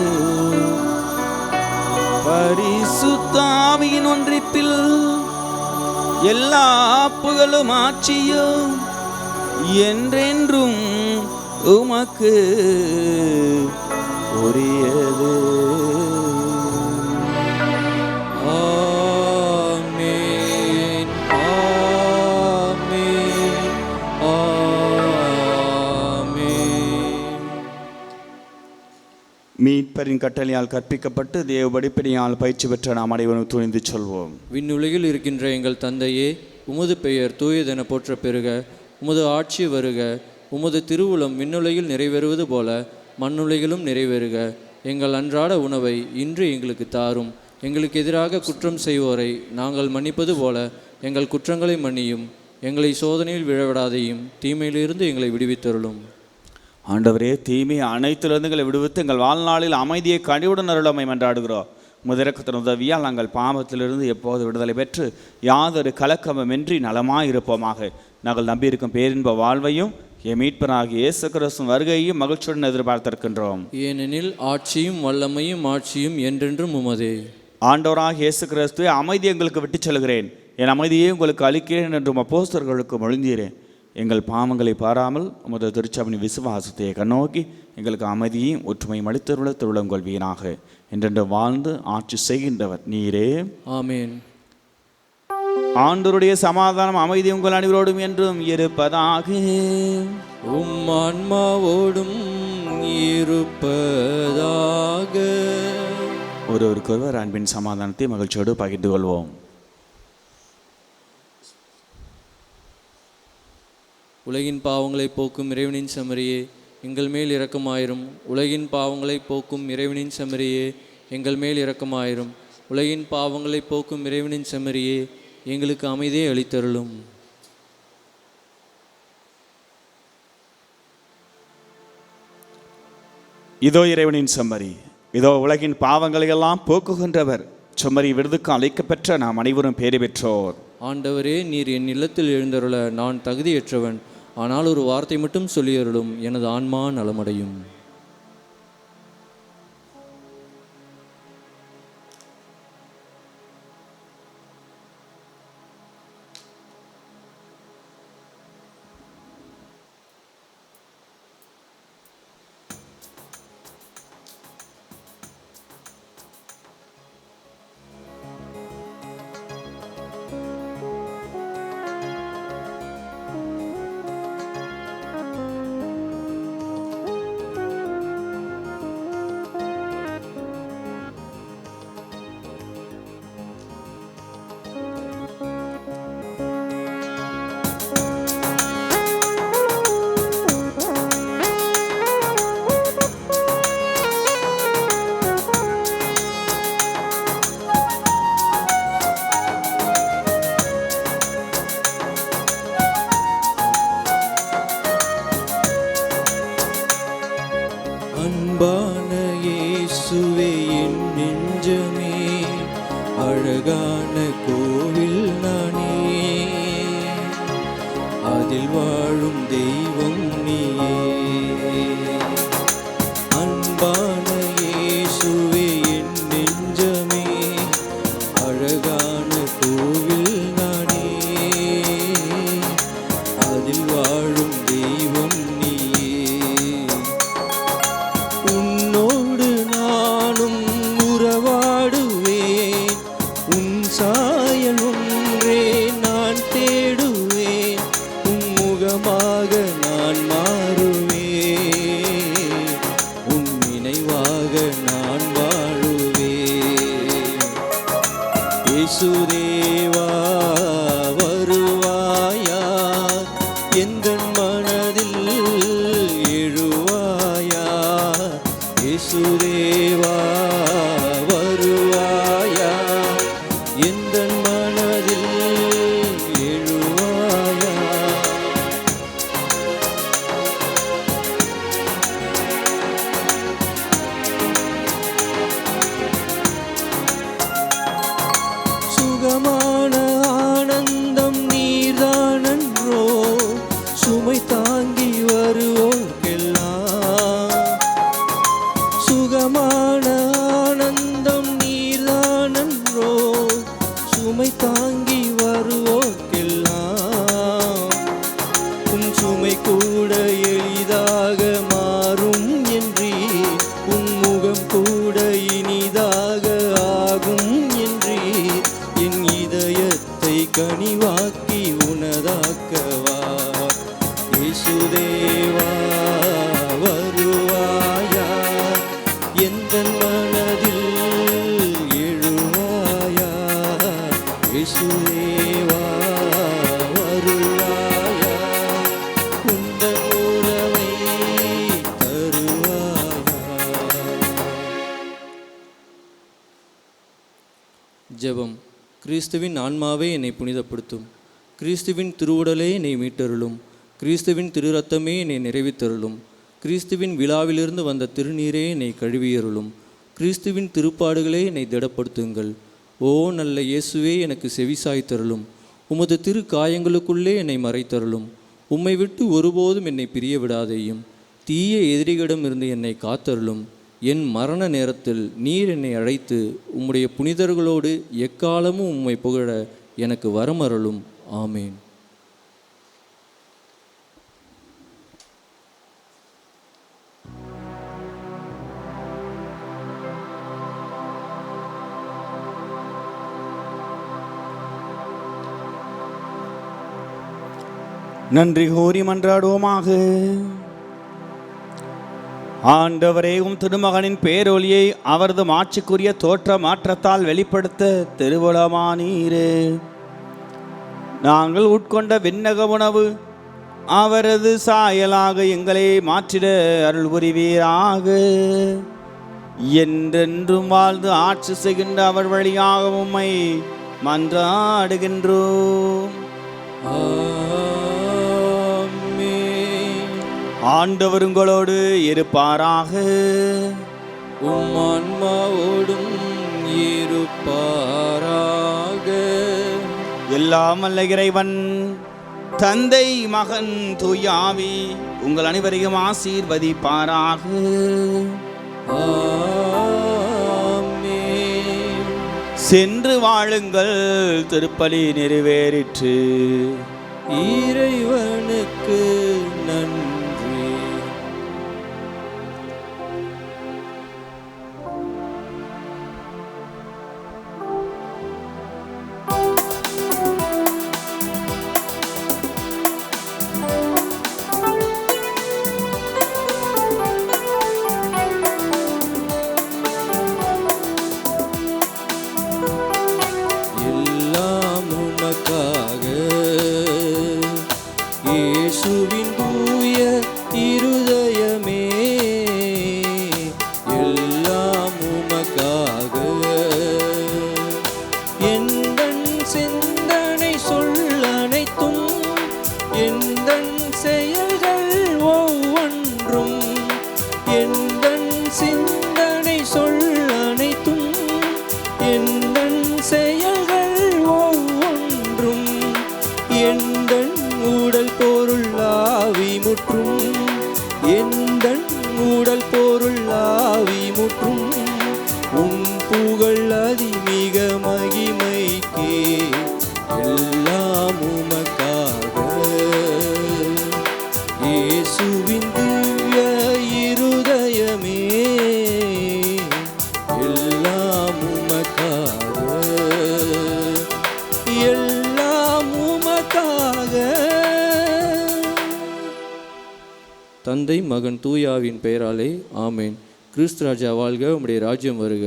[SPEAKER 3] பரிசுத்த ஆவியின் ஒன்றிப்பில் எல்லா புகழும் ஆட்சியும் என்றென்றும் உமக்கு உரியது. மீட்பரின் கட்டளையால் கற்பிக்கப்பட்டு தேவ படிப்பினையால் பயிற்சி பெற்ற நாம் அனைவரும் துணிந்து சொல்வோம்:
[SPEAKER 1] விண்ணுலகில் இருக்கின்ற எங்கள் தந்தையே, உமது பெயர் தூயதென போற்ற பெறுக. உமது ஆட்சி வருக. உமது திருவுளம் விண்ணுலகில் நிறைவேறுவது போல மண்ணுலகிலும் நிறைவேறுக. எங்கள் அன்றாட உணவை இன்று எங்களுக்கு தாரும். எங்களுக்கு எதிராக குற்றம் செய்வோரை நாங்கள் மன்னிப்பது போல எங்கள் குற்றங்களை மன்னியும். எங்களை சோதனையில் விழவிடாதையும் தீமையிலிருந்து எங்களை விடுவித்தருளும்.
[SPEAKER 3] ஆண்டவரே, தீமை அனைத்திலிருந்து எங்களை விடுவித்து எங்கள் வாழ்நாளில் அமைதியை கனிவுடன் அருளமை மன்றாடுகிறோம். முதரக்கத்தின் உதவியால் நாங்கள் பாவத்திலிருந்து எப்போது விடுதலை பெற்று யாதொரு கலக்கமின்றி நலமாயிருப்போமாக. நாங்கள் நம்பியிருக்கும் பேரின்ப வாழ்வையும் என் மீட்பராகிய இயேசு கிறிஸ்துவின் வருகையையும் மகிழ்ச்சியுடன் எதிர்பார்த்திருக்கின்றோம்.
[SPEAKER 1] ஏனெனில் ஆட்சியும் வல்லமையும் ஆட்சியும் என்றென்றும் உமதே.
[SPEAKER 3] ஆண்டவராகிய இயேசு கிறிஸ்துவை அமைதி எங்களுக்கு விட்டுச் செல்கிறேன், என் அமைதியை உங்களுக்கு அளிக்கிறேன் என்றும் அப்போஸ்தலர்களுக்கு மொழிந்தீரேன். எங்கள் பாவங்களை பாராமல் உமது திருச்சபையின் விசுவாசத்தை கண்ணோக்கி எங்களுக்கு அமைதியையும் ஒற்றுமையும் அளித்தருள திருளம் கொள்வீனாக. என்றென்று வாழ்ந்து ஆட்சி செய்கின்றவர் நீரே.
[SPEAKER 1] ஆமேன்.
[SPEAKER 3] ஆண்டவருடைய சமாதானம் அமைதி உங்கள் அனைவரோடும் என்றும் இருப்பதாக.
[SPEAKER 1] உம் ஆன்மாவோடும் இருப்பதாக.
[SPEAKER 3] ஒருவருக்கொருவர் அன்பின் சமாதானத்தை மகிழ்ச்சியோடு பகிர்ந்து கொள்வோம்.
[SPEAKER 1] உலகின் பாவங்களை போக்கும் இறைவனின் செம்மறியே எங்கள் மேல் இரக்கமாயிரும். உலகின் பாவங்களை போக்கும் இறைவனின் செம்மறியே எங்கள் மேல் இரக்கமாயிரும். உலகின் பாவங்களை போக்கும் இறைவனின் செம்மறியே எங்களுக்கு அமைதியை அளித்தருளும்.
[SPEAKER 3] இதோ இறைவனின் செம்மறி, இதோ உலகின் பாவங்களை எல்லாம் போக்குகின்றவர். செம்மறி விருதுக்கு அழைக்கப்பெற்ற நாம் அனைவரும் பேறு பெற்றோர்.
[SPEAKER 1] ஆண்டவரே, நீர் என் இல்லத்தில் எழுந்தருள நான் தகுதியற்றவன். ஆனால் ஒரு வார்த்தை மட்டும் சொல்லியருளும், எனது ஆன்மா நலமடையும். அன்பான இயேசுவே என் நெஞ்சமே, அழகான கோவில் நானே, அதில் வாழும் தெய்வம் நீயே. அன்பான இயேசுவே என் நெஞ்சமே, அழகான கோவில் நானே, அதில் வாழும் தெய்வம் நீயே. உன்னோடு நானும் உறவாடுவேன், உன் சாயல் ஒன்றே நான் தேடுவேன், உன் முகமாக நான் மாறுவேன், உன் நினைவாக நான் வாழுவேன். இயேசுதேவா வருவாயா, எந்தன் மனதில் எழுவாயா. இயேசுதேவா வருவாயா, எந்தன் மனதில் எழுவாயா. சுகமான ஆனந்தம் நீர்தானன்றோ, சுமை தாங்கி வருவோர்க்கெல்லாம். சுகமான ஆனந்தம் நீர்தானன்றோ, சுமை தாங்கி வருவோர்க்கெல்லாம். உன் சுமை கூட எளிதாக மாறும் என்றீ, உன் முகம் கூட இனிதாக ஆகும் என்றீ, என் இதயத்தை கனிவாக்கி உனதாக்கவா. இயேசுதேவா வருவாயா, எந்தன் மனதில் எழுவாயா. இயேசுதேவா வருவாயா, உந்தன் உறவை தருவாயா. ஜெபம். கிறிஸ்துவின் ஆன்மாவே என்னை புனிதப்படுத்தும், கிறிஸ்துவின் திருவுடலே என்னை மீட்டருளும், கிறிஸ்துவின் திரு ரத்தமே என்னை நிறைவித்தருளும், கிறிஸ்துவின் விழாவிலிருந்து வந்த திருநீரே என்னை கழுவியருளும், கிறிஸ்துவின் திருப்பாடுகளே என்னை திடப்படுத்துங்கள். ஓ நல்ல இயேசுவே, எனக்கு செவிசாய்த்தருளும், உமது திரு காயங்களுக்குள்ளே என்னை மறைத்தருளும், உம்மை விட்டு ஒருபோதும் என்னை பிரிய விடாதேயும். தீய எதிரிகளிடமிருந்து என்னை காத்தருளும். என் மரண நேரத்தில் நீர் என்னை அழைத்து உம்முடைய புனிதர்களோடு எக்காலமும் உம்மை புகழ எனக்கு வரமருளும். ஆமேன்.
[SPEAKER 3] நன்றி கூறி மன்றாடுவோமாக. ஆண்டவரே, திருமகனின் பேரொலியை அவரது மாட்சிக்குரிய தோற்ற மாற்றத்தால் வெளிப்படுத்த திருவுளமானீரே. நாங்கள் உட்கொண்ட விண்ணக உணவு அவரது சாயலாக எங்களை மாற்றிட அருள் புரிவீராக. என்றென்றும் வாழ்ந்து ஆட்சி செய்கின்ற அவர் வழியாக உம்மை மன்றாடுகின்றோம். ஆண்டவர் உங்களோடு இருப்பாராக.
[SPEAKER 1] உம் ஆன்மாவோடும் இருப்பாராக.
[SPEAKER 3] எல்லாம் வல்ல இறைவன் தந்தை, மகன், தூய ஆவி உங்கள் அனைவரையும் ஆசீர்வதிப்பாராக.
[SPEAKER 1] ஆமென்.
[SPEAKER 3] சென்று வாழுங்கள், திருப்பலி நிறைவேறிற்று.
[SPEAKER 1] இறைவனுக்கு நன்றி. இயேசுவின் தூய இருதயமே, எல்லாம் உமக்காக. எந்தன் சிந்தனை சொல் அனைத்தும், எந்தன் செயல்கள் ஒவ்வொன்றும், எந்தன் சிந்தனை சொல் அனைத்தும், எந்தன் செயல்கள் ஒவ்வொன்றும், எந்தன் உடல் பொருள் ஆவி முற்றும், எந்தன் உடல் பொருள் ஆவி முற்றும், உன் புகழ் அதிமிக மகிமைக்கே, எல்லாம் உமக்காக. இயேசுவின் திவ்ய இருதயமே, எல்லாம் உமக்காக, எல்லாம் உமக்காக. தந்தை, மகன், தூயாவின் பெயராலே ஆமேன். கிறிஸ்து ராஜா வாழ்க. உம்முடைய ராஜ்யம் வருக.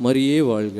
[SPEAKER 1] மரியே வாழ்க.